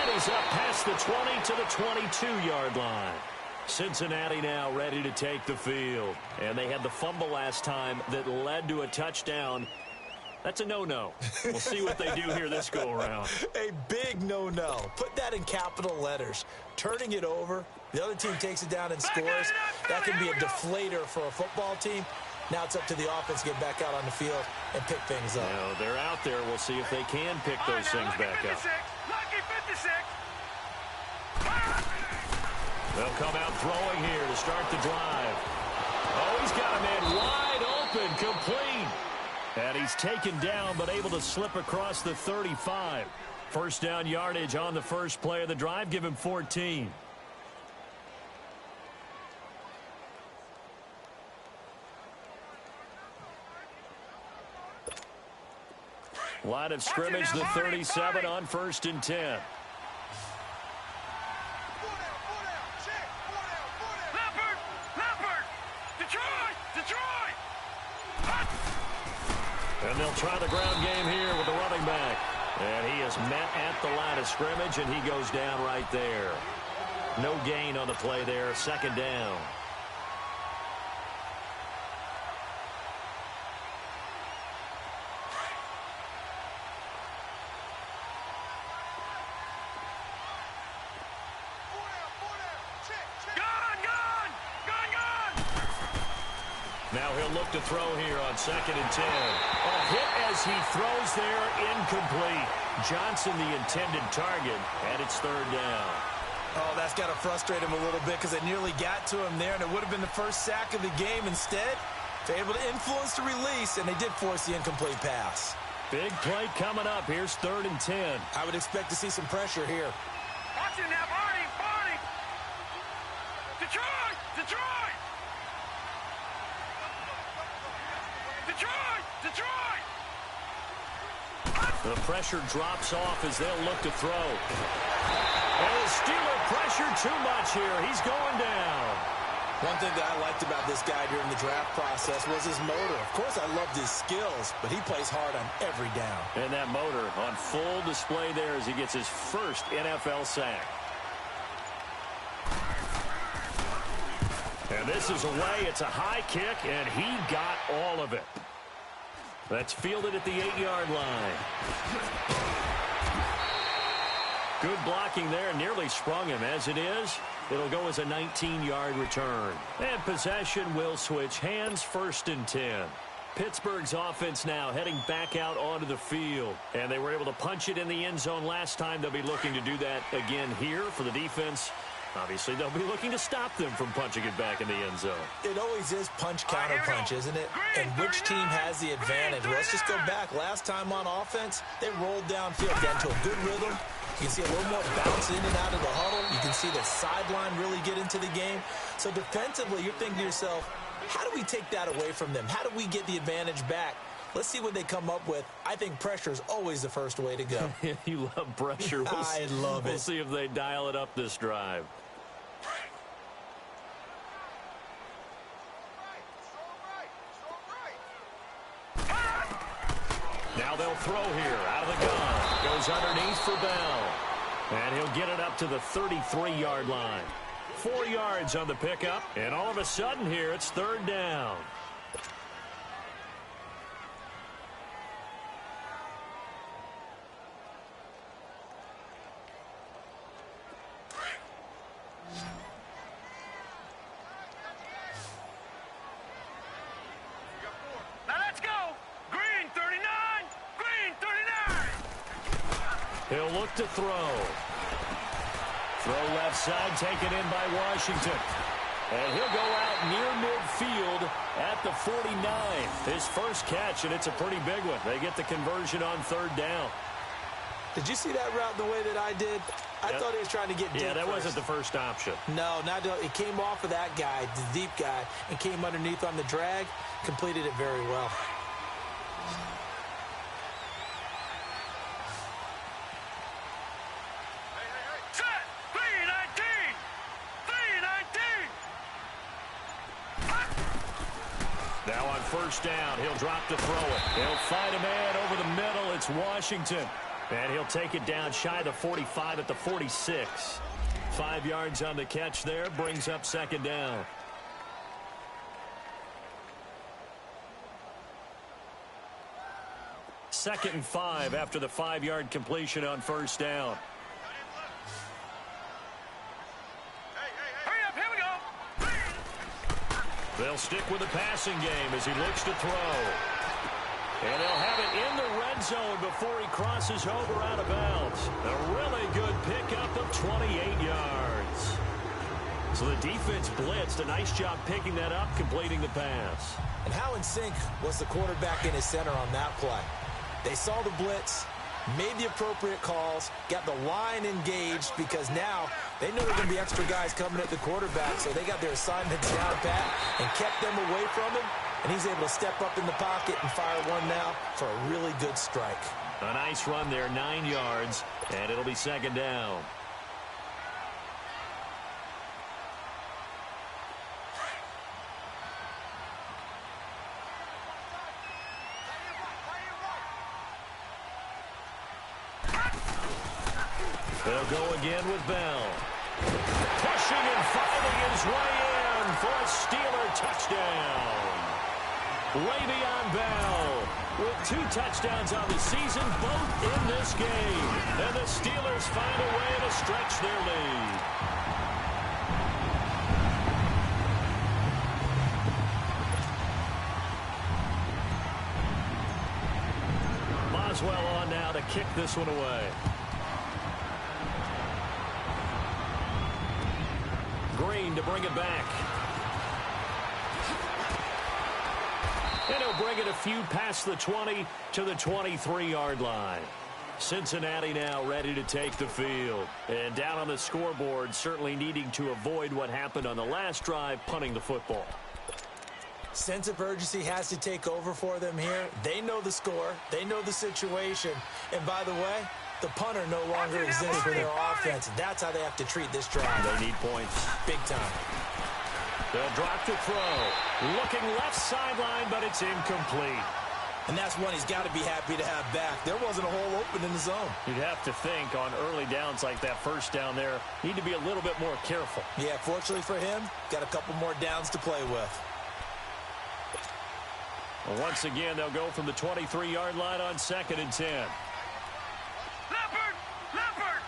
And he's up past the 20 to the 22-yard line. Cincinnati now ready to take the field. And they had the fumble last time that led to a touchdown. That's a no-no. We'll see what they do here this go-around. A big no-no. Put that in capital letters. Turning it over, the other team takes it down and scores. That can be a deflator for a football team. Now it's up to the offense to get back out on the field and pick things up. Now, they're out there. We'll see if they can pick those things back up. Lucky 56. They'll come out throwing here to start the drive. Oh, he's got a man wide open, complete. And he's taken down, but able to slip across the 35. First down yardage on the first play of the drive. Give him 14. Line of scrimmage, the 37 on 1st and 10. And they'll try the ground game here with the running back. And he is met at the line of scrimmage, and he goes down right there. No gain on the play there. 2nd down. Gone! Now he'll look to throw here on 2nd and 10. A hit as he throws there, incomplete. Johnson the intended target, and it's 3rd down. Oh, that's got to frustrate him a little bit because they nearly got to him there, and it would have been the first sack of the game. Instead, they're able to influence the release, and they did force the incomplete pass. Big play coming up. Here's 3rd and 10. I would expect to see some pressure here. Watch it now, Barney, Barney. Detroit, Detroit. Detroit, Detroit. The pressure drops off as they'll look to throw. And the Steeler pressure too much here. He's going down. One thing that I liked about this guy during the draft process was his motor. Of course, I loved his skills, but he plays hard on every down. And that motor on full display there as he gets his first NFL sack. And this is away. It's a high kick, and he got all of it. That's fielded at the 8-yard line. Good blocking there. Nearly sprung him. As it is, it'll go as a 19-yard return. And possession will switch hands. 1st and 10. Pittsburgh's offense now heading back out onto the field. And they were able to punch it in the end zone last time. They'll be looking to do that again here for the defense. Obviously, they'll be looking to stop them from punching it back in the end zone. It always is punch-counter-punch, isn't it? And which team has the advantage? Well, let's just go back. Last time on offense, they rolled downfield, got into a good rhythm. You can see a little more bounce in and out of the huddle. You can see the sideline really get into the game. So defensively, you're thinking to yourself, how do we take that away from them? How do we get the advantage back? Let's see what they come up with. I think pressure is always the first way to go. You love pressure. I love it. We'll see if they dial it up this drive. Now they'll throw here out of the gun. Goes underneath for Bell. And he'll get it up to the 33-yard line. 4 yards on the pickup. And all of a sudden here, it's 3rd down. Now let's go. Green 39. Green 39. He'll look to throw. Throw left side, taken in by Washington. And he'll go out near midfield at the 49th. His first catch, and it's a pretty big one. They get the conversion on 3rd down. Did you see that route the way that I did? I thought he was trying to get deep. Yeah, that first. wasn't the first option. No, it came off of that guy, the deep guy, and came underneath on the drag. Completed it very well. Set. 319. 319. Now on 1st down, he'll drop to throw it. He'll find a man over the middle. It's Washington. And he'll take it down shy of the 45 at the 46. 5 yards on the catch there. Brings up 2nd down. Second and 5 after the 5-yard completion on 1st down. Hurry up, here we go. They'll stick with the passing game as he looks to throw. And they'll have it in the red zone before he crosses over out of bounds. A really good pickup of 28 yards. So the defense blitzed. A nice job picking that up, completing the pass. And how in sync was the quarterback and his center on that play? They saw the blitz, made the appropriate calls, got the line engaged because now they knew there were going to be extra guys coming at the quarterback, so they got their assignments down pat and kept them away from him. And he's able to step up in the pocket and fire one now for a really good strike. A nice run there, 9 yards, and it'll be 2nd down. They'll go again with Bell. Pushing and finding his way in for a Steeler touchdown. Le'Veon Bell with 2 touchdowns on the season, both in this game. And the Steelers find a way to stretch their lead. Boswell on now to kick this one away. Green to bring it back. And he'll bring it a few past the 20 to the 23-yard line. Cincinnati now ready to take the field. And down on the scoreboard, certainly needing to avoid what happened on the last drive, punting the football. Sense of urgency has to take over for them here. They know the score. They know the situation. And by the way, the punter no longer exists for their offense. That's how they have to treat this drive. They need points. Big time. They'll drop the throw. Looking left sideline, but it's incomplete. And that's one he's got to be happy to have back. There wasn't a hole open in the zone. You'd have to think on early downs like that first down there, need to be a little bit more careful. Yeah, fortunately for him, got a couple more downs to play with. Well, once again, they'll go from the 23-yard line on 2nd and 10. Leopard! Leopard!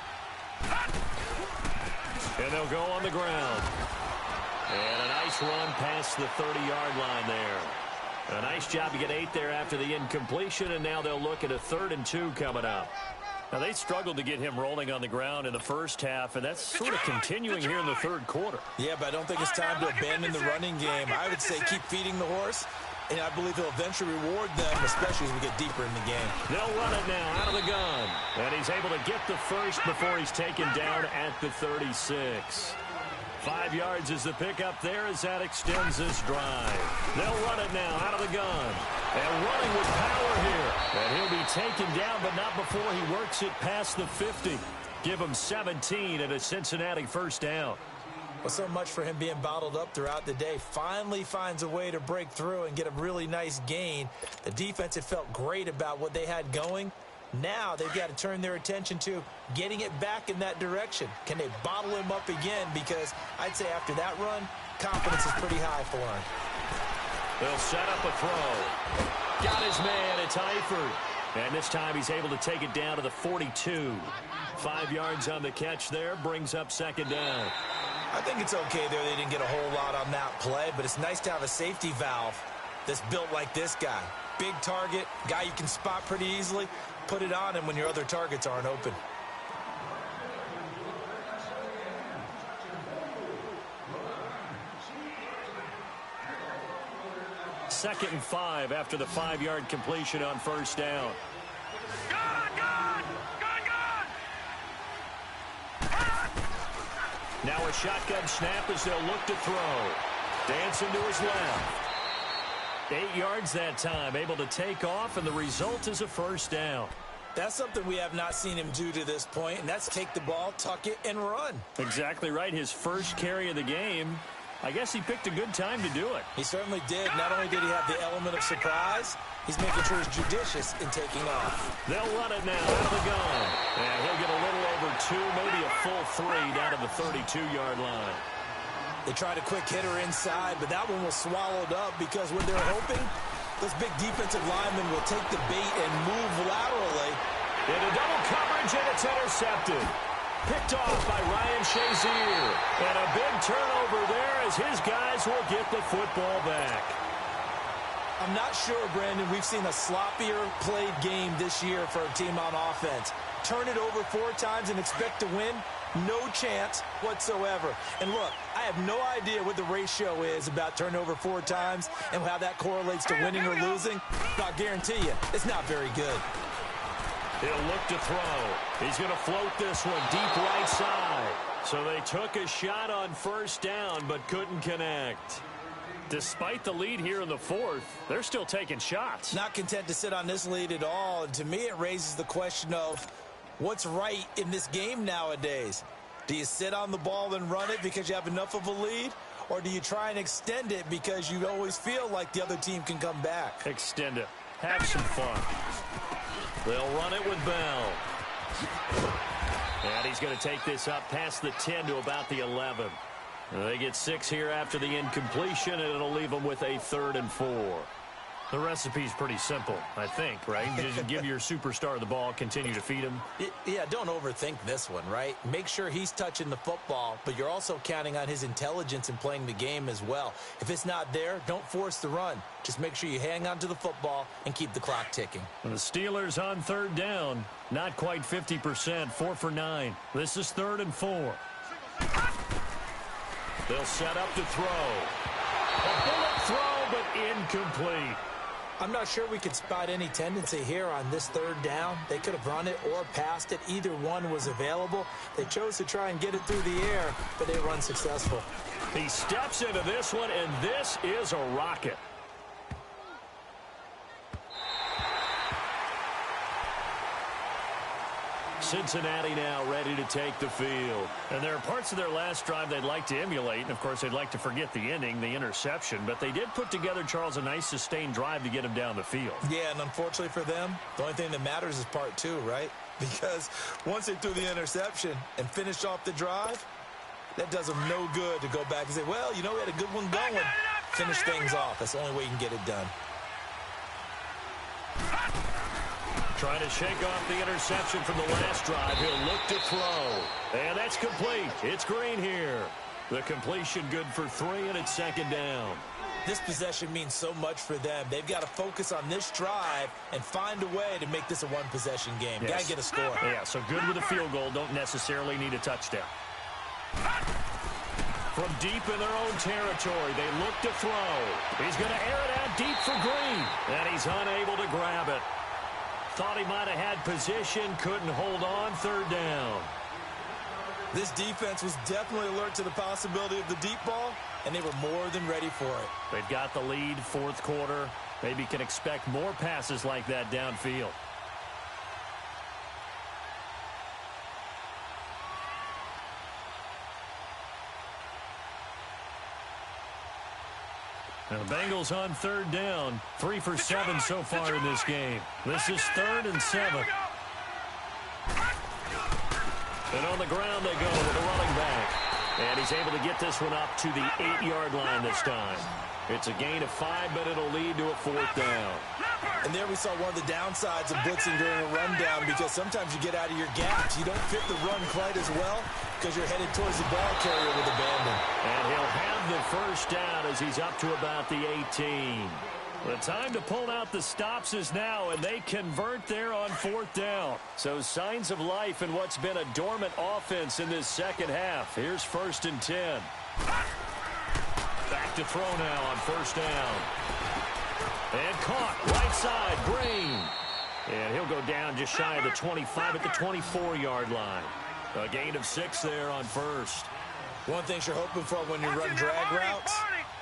And they'll go on the ground. And a nice run past the 30-yard line there. A nice job to get 8 there after the incompletion, and now they'll look at a 3rd and 2 coming up. Now, they struggled to get him rolling on the ground in the first half, and that's sort of continuing here in the third quarter. Yeah, but I don't think it's time to abandon the running game. I would say keep feeding the horse, and I believe he'll eventually reward them, especially as we get deeper in the game. They'll run it now out of the gun, and he's able to get the first before he's taken down at the 36. 5 yards is the pickup there as that extends this drive. They'll run it now out of the gun. And running with power here. And he'll be taken down, but not before he works it past the 50. Give him 17 and a Cincinnati first down. Well, so much for him being bottled up throughout the day. Finally finds a way to break through and get a really nice gain. The defense had felt great about what they had going. Now they've got to turn their attention to getting it back in that direction. Can they bottle him up again? Because I'd say after that run, confidence is pretty high for him. They'll set up a throw. Got his man. It's Eifert. And this time he's able to take it down to the 42. 5 yards on the catch there. Brings up 2nd down. I think it's okay there. They didn't get a whole lot on that play, but it's nice to have a safety valve that's built like this guy. Big target, guy you can spot pretty easily. Put it on him when your other targets aren't open. Second and 5 after the 5-yard completion on first down. Gone! Now a shotgun snap as they'll look to throw. Dancing to his left. 8 yards that time, able to take off, and the result is a first down. That's something we have not seen him do to this point, and that's take the ball, tuck it, and run. Exactly right. His first carry of the game. I guess he picked a good time to do it. He certainly did. Not only did he have the element of surprise, he's making sure he's judicious in taking off. They'll run it now out of the gun. And he'll get a little over 2, maybe a full 3 down to the 32-yard line. They tried a quick hitter inside, but that one was swallowed up because what they're hoping, those big defensive linemen will take the bait and move laterally. Into double coverage, and it's intercepted. Picked off by Ryan Shazier. And a big turnover there as his guys will get the football back. I'm not sure, Brandon, we've seen a sloppier played game this year for a team on offense. Turn it over 4 times and expect to win? No chance whatsoever. And look, I have no idea what the ratio is about turnover 4 times and how that correlates to winning or losing. But I'll guarantee you, it's not very good. He'll look to throw. He's going to float this one deep right side. So they took a shot on first down but couldn't connect. Despite the lead here in the 4th, they're still taking shots. Not content to sit on this lead at all. And to me, it raises the question of what's right in this game nowadays. Do you sit on the ball and run it because you have enough of a lead? Or do you try and extend it because you always feel like the other team can come back? Extend it. Have some fun. They'll run it with Bell. And he's going to take this up past the 10 to about the 11. They get 6 here after the incompletion, and it'll leave them with a 3rd and 4. The recipe's pretty simple, I think, right? Just give your superstar the ball, continue to feed him. Yeah, don't overthink this one, right? Make sure he's touching the football, but you're also counting on his intelligence in playing the game as well. If it's not there, don't force the run. Just make sure you hang on to the football and keep the clock ticking. And the Steelers on third down, not quite 50%, 4 for 9. This is 3rd and 4. They'll set up to throw. A bullet throw, but incomplete. I'm not sure we could spot any tendency here on this 3rd down. They could have run it or passed it. Either one was available. They chose to try and get it through the air, but they were unsuccessful. He steps into this one, and this is a rocket. Cincinnati now ready to take the field. And there are parts of their last drive they'd like to emulate. And, of course, they'd like to forget the ending, the interception. But they did put together, Charles, a nice sustained drive to get him down the field. Yeah, and unfortunately for them, the only thing that matters is part 2, right? Because once they threw the interception and finished off the drive, that does them no good to go back and say, well, you know, we had a good one going. Finish things off. That's the only way you can get it done. Trying to shake off the interception from the last drive. He'll look to throw. And that's complete. It's Green here. The completion good for 3, and it's 2nd down. This possession means so much for them. They've got to focus on this drive and find a way to make this a one-possession game. Yes. Got to get a score. Yeah, so good with a field goal. Don't necessarily need a touchdown. From deep in their own territory, they look to throw. He's going to air it out deep for Green. And he's unable to grab it. Thought he might have had position, couldn't hold on, 3rd down. This defense was definitely alert to the possibility of the deep ball, and they were more than ready for it. They've got the lead, 4th quarter. Maybe can expect more passes like that downfield. Now the Bengals on 3rd down. 3 for 7 so far in this game. This is 3rd and 7. And on the ground they go with a running back. And he's able to get this one up to the 8-yard line this time. It's a gain of 5, but it'll lead to a 4th down. And there we saw one of the downsides of blitzing during a rundown, because sometimes you get out of your gaps. You don't fit the run quite as well because you're headed towards the ball carrier with abandon. And he'll have the 1st down as he's up to about the 18. The time to pull out the stops is now, and they convert there on 4th down. So signs of life in what's been a dormant offense in this 2nd half. Here's 1st and 10. Back to throw now on 1st down. And caught, right side, Green. And he'll go down just shy of the 25 at the 24-yard line. A gain of 6 there on 1st. One thing you're hoping for when you run drag routes,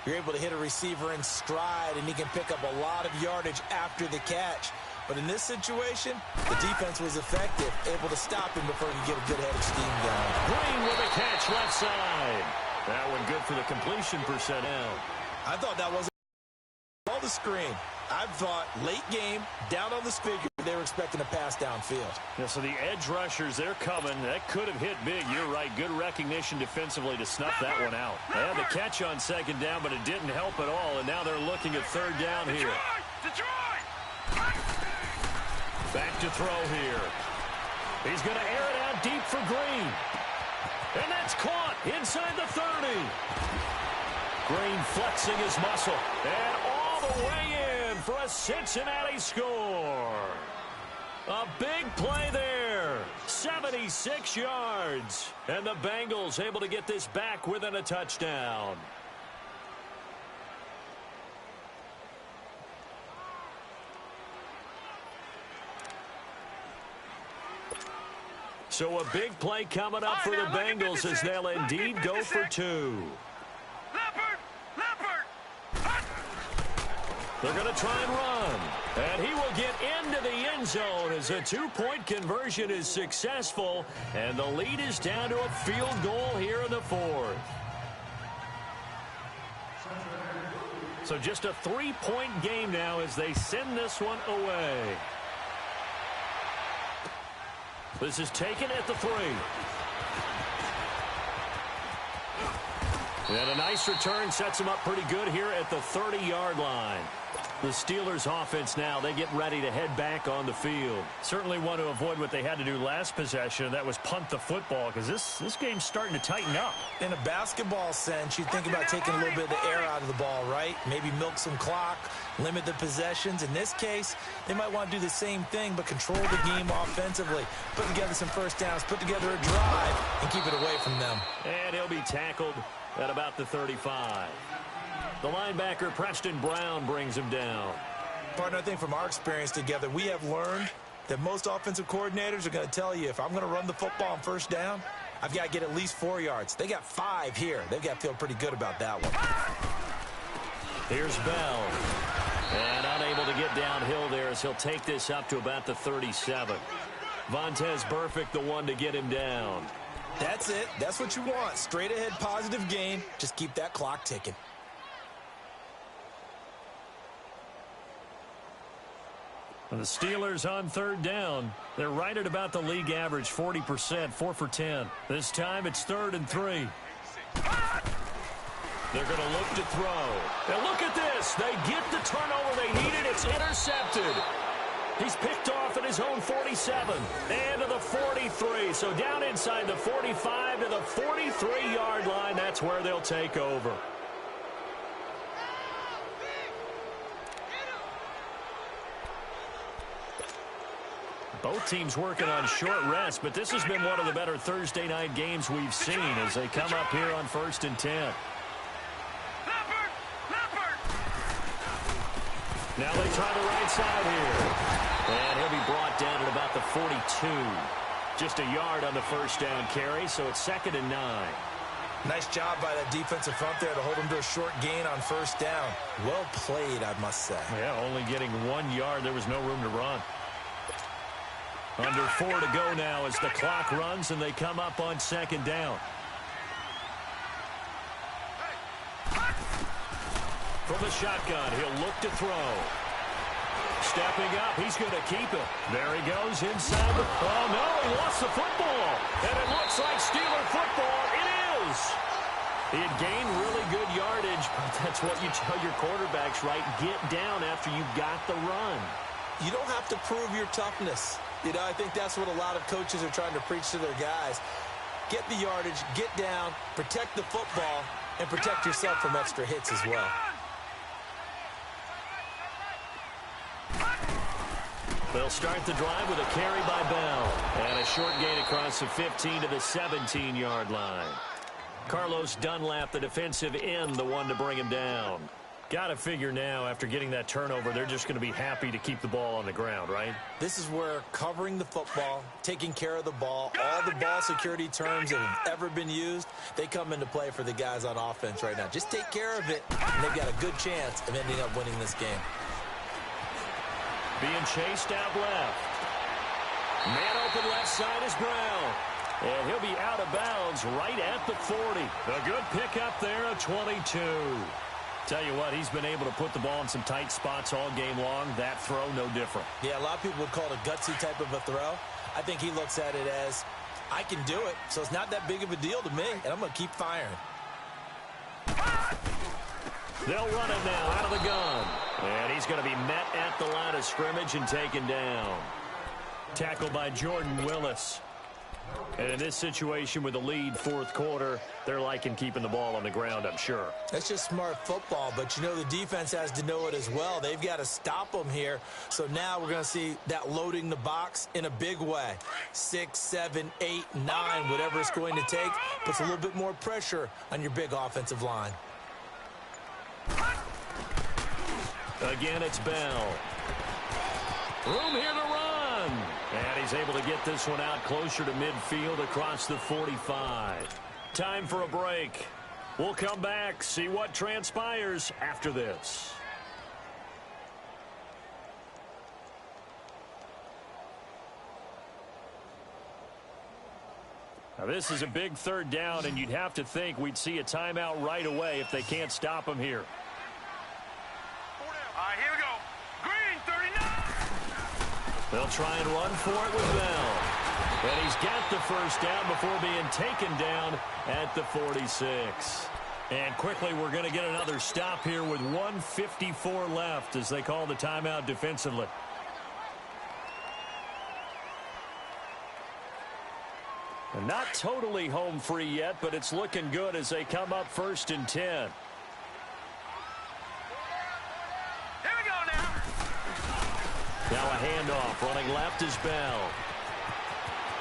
you're able to hit a receiver in stride, and he can pick up a lot of yardage after the catch. But in this situation, the defense was effective, able to stop him before he could get a good head of steam going. Green with a catch left side. That one good for the completion percent. I thought that was all the screen. I thought late game, down on this figure, they were expecting a pass downfield. Yeah, so the edge rushers, they're coming. That could have hit big. You're right. Good recognition defensively to snuff that one out. They had the catch on 2nd down, but it didn't help at all. And now they're looking at 3rd down here. Back to throw here. He's going to air it out deep for Green. And that's caught inside the 30. Green flexing his muscle. And all the way in for a Cincinnati score. A big play there. 76 yards. And the Bengals able to get this back within a touchdown. So a big play coming up for the Bengals as they'll indeed go for 2. They're going to try and run. And he will get into the end zone as a 2-point conversion is successful. And the lead is down to a field goal here in the 4th. So just a 3-point game now as they send this one away. This is taken at the 3. And a nice return sets them up pretty good here at the 30-yard line. The Steelers offense now, they get ready to head back on the field. Certainly want to avoid what they had to do last possession, and that was punt the football, because this game's starting to tighten up. In a basketball sense, you think about taking a little bit of the air out of the ball, right? Maybe milk some clock, limit the possessions. In this case, they might want to do the same thing, but control the game offensively. Put together some first downs, put together a drive, and keep it away from them. And he'll be tackled at about the 35. The linebacker, Preston Brown, brings him down. Partner, I think from our experience together, we have learned that most offensive coordinators are going to tell you, if I'm going to run the football on first down, I've got to get at least 4 yards. They got 5 here. They've got to feel pretty good about that one. Here's Bell. And unable to get downhill there as he'll take this up to about the 37. Vontaze Burfict, the one to get him down. That's it. That's what you want. Straight ahead positive game. Just keep that clock ticking. The Steelers on third down. They're right at about the league average, 40%, 4 for 10. This time it's 3rd and 3. They're going to look to throw. And look at this. They get the turnover they needed. It's intercepted. He's picked off at his own 47 and to the 43. So down inside the 45 to the 43-yard line. That's where they'll take over. Both teams working on short rest, but this has been one of the better Thursday night games we've seen as they come up here on 1st and 10. Now they try the right side here. And he'll be brought down at about the 42. Just a yard on the first down carry, so it's 2nd and 9. Nice job by that defensive front there to hold him to a short gain on first down. Well played, I must say. Yeah, only getting 1 yard. There was no room to run. Under 4 to go now as the clock runs and they come up on 2nd down. From the shotgun, he'll look to throw. Stepping up, he's going to keep it. There he goes inside the... Oh, no, he lost the football. And it looks like Steeler football. It is. He had gained really good yardage, but that's what you tell your quarterbacks, right? Get down after you got the run. You don't have to prove your toughness. You know, I think that's what a lot of coaches are trying to preach to their guys. Get the yardage, get down, protect the football, and protect yourself from extra hits as well. They'll start the drive with a carry by Bell. And a short gain across the 15 to the 17-yard line. Carlos Dunlap, the defensive end, the one to bring him down. Got to figure now, after getting that turnover, they're just going to be happy to keep the ball on the ground, right? This is where covering the football, taking care of the ball, all the ball security terms that have ever been used, they come into play for the guys on offense right now. Just take care of it, and they've got a good chance of ending up winning this game. Being chased out left. Man open left side is Brown. And he'll be out of bounds right at the 40. A good pickup there at 22. Tell you what, he's been able to put the ball in some tight spots all game long. That throw, no different. Yeah, a lot of people would call it a gutsy type of a throw. I think he looks at it as, I can do it, so it's not that big of a deal to me, and I'm going to keep firing. They'll run it now out of the gun. And he's going to be met at the line of scrimmage and taken down. Tackled by Jordan Willis. And in this situation with the lead 4th quarter, they're liking keeping the ball on the ground, I'm sure. That's just smart football, but you know the defense has to know it as well. They've got to stop them here. So now we're going to see that loading the box in a big way. 6, 7, 8, 9, whatever it's going to take, puts a little bit more pressure on your big offensive line. Again, it's Bell. Room here to run. And he's able to get this one out closer to midfield across the 45. Time for a break. We'll come back, see what transpires after this. Now, this is a big 3rd down, and you'd have to think we'd see a timeout right away if they can't stop him here. All right, here we go. Green, 39. They'll try and run for it with Bell. And he's got the first down before being taken down at the 46. And quickly, we're going to get another stop here with 1:54 left as they call the timeout defensively. And not totally home free yet, but it's looking good as they come up 1st and 10. Here we go now. Now a handoff. Running left is Bell.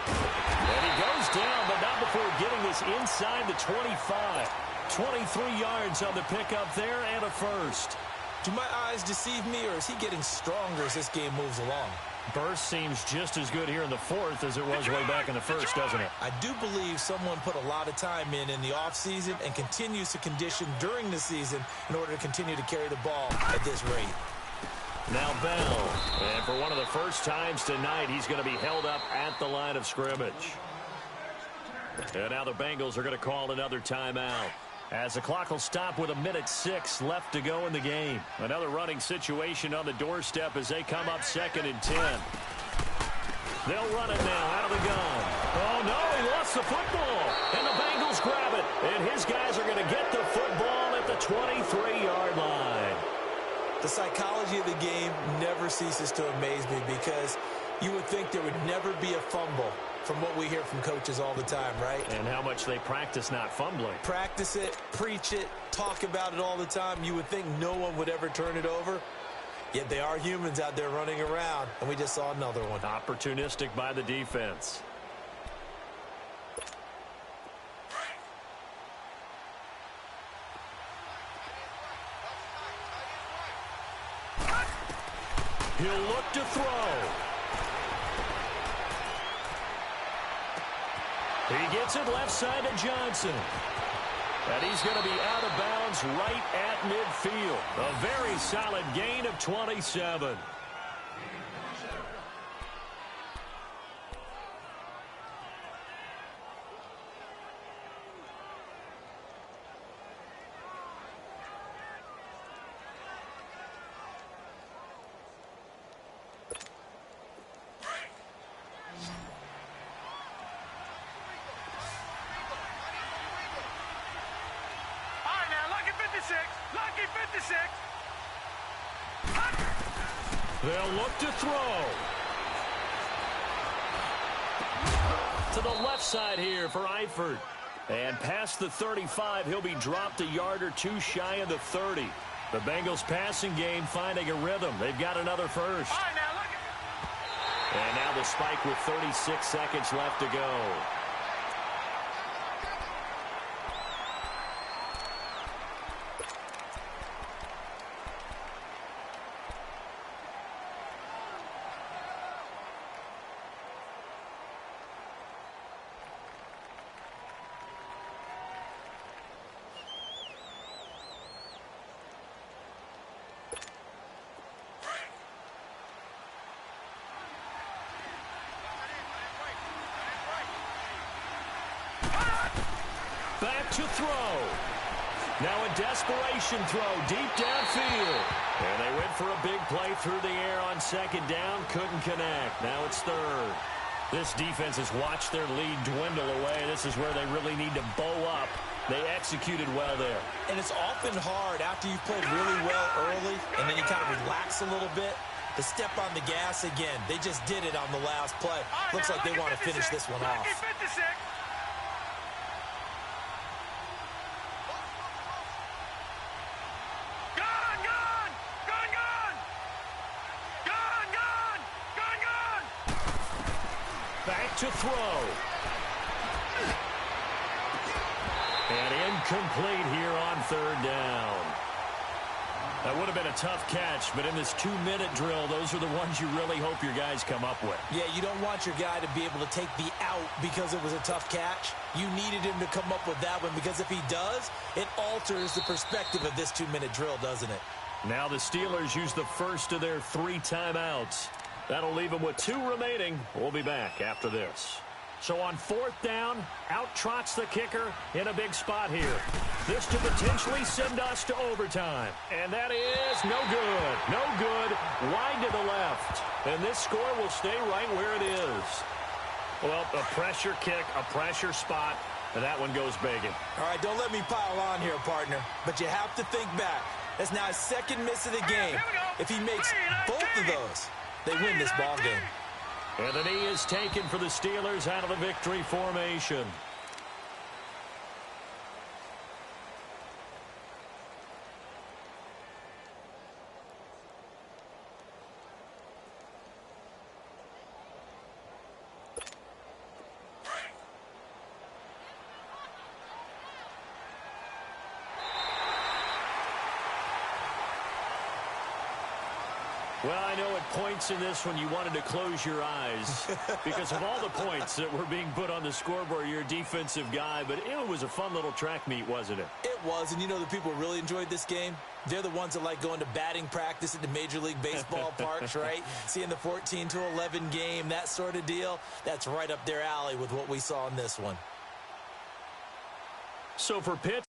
And he goes down, but not before getting this inside the 25. 23 yards on the pickup there and a first. Do my eyes deceive me, or is he getting stronger as this game moves along? Burst seems just as good here in the 4th as it was way back in the 1st, doesn't it? I do believe someone put a lot of time in the offseason and continues to condition during the season in order to continue to carry the ball at this rate. Now Bell, and for one of the first times tonight, he's going to be held up at the line of scrimmage. And now the Bengals are going to call another timeout, as the clock will stop with 1:06 left to go in the game. Another running situation on the doorstep as they come up 2nd and 10. They'll run it now out of the gun. Oh, no, he lost the football. And the Bengals grab it. And his guys are going to get the football at the 23-yard line. The psychology of the game never ceases to amaze me, because you would think there would never be a fumble from what we hear from coaches all the time, right? And how much they practice not fumbling. Practice it, preach it, talk about it all the time. You would think no one would ever turn it over. Yet they are humans out there running around, and we just saw another one. Opportunistic by the defense. He'll look to throw. He gets it left side to Johnson. And he's going to be out of bounds right at midfield. A very solid gain of 27. Lucky 56. They'll look to throw. To the left side here for Eifert. And past the 35, he'll be dropped a yard or two shy of the 30. The Bengals passing game finding a rhythm. They've got another first. All right, now look at. And now the spike with 36 seconds left to go. Back to throw. Now a desperation throw deep downfield. And they went for a big play through the air on second down. Couldn't connect. Now it's third. This defense has watched their lead dwindle away. This is where they really need to bow up. They executed well there. And it's often hard after you've played really well early and then you kind of relax a little bit to step on the gas again. They just did it on the last play. Looks like they want to finish this one off. Lucky 56. Back to throw. And incomplete here on third down. That would have been a tough catch, but in this 2-minute drill, those are the ones you really hope your guys come up with. Yeah, you don't want your guy to be able to take the out because it was a tough catch. You needed him to come up with that one, because if he does, it alters the perspective of this 2-minute drill, doesn't it? Now the Steelers use the first of their 3 timeouts. That'll leave them with 2 remaining. We'll be back after this. So on fourth down, out trots the kicker in a big spot here. This to potentially send us to overtime. And that is no good. No good. Wide to the left. And this score will stay right where it is. Well, a pressure kick, a pressure spot. And that one goes begging. All right, don't let me pile on here, partner. But you have to think back. That's now his second miss of the game. If he makes both of those, they win this ball game. And the knee is taken for the Steelers out of the victory formation. Well, I know at points in this one you wanted to close your eyes because of all the points that were being put on the scoreboard. You're a defensive guy, but it was a fun little track meet, wasn't it? It was, and you know the people really enjoyed this game? They're the ones that like going to batting practice at the Major League Baseball parks, right? Seeing the 14-11 game, that sort of deal. That's right up their alley with what we saw in this one. So for Pitt,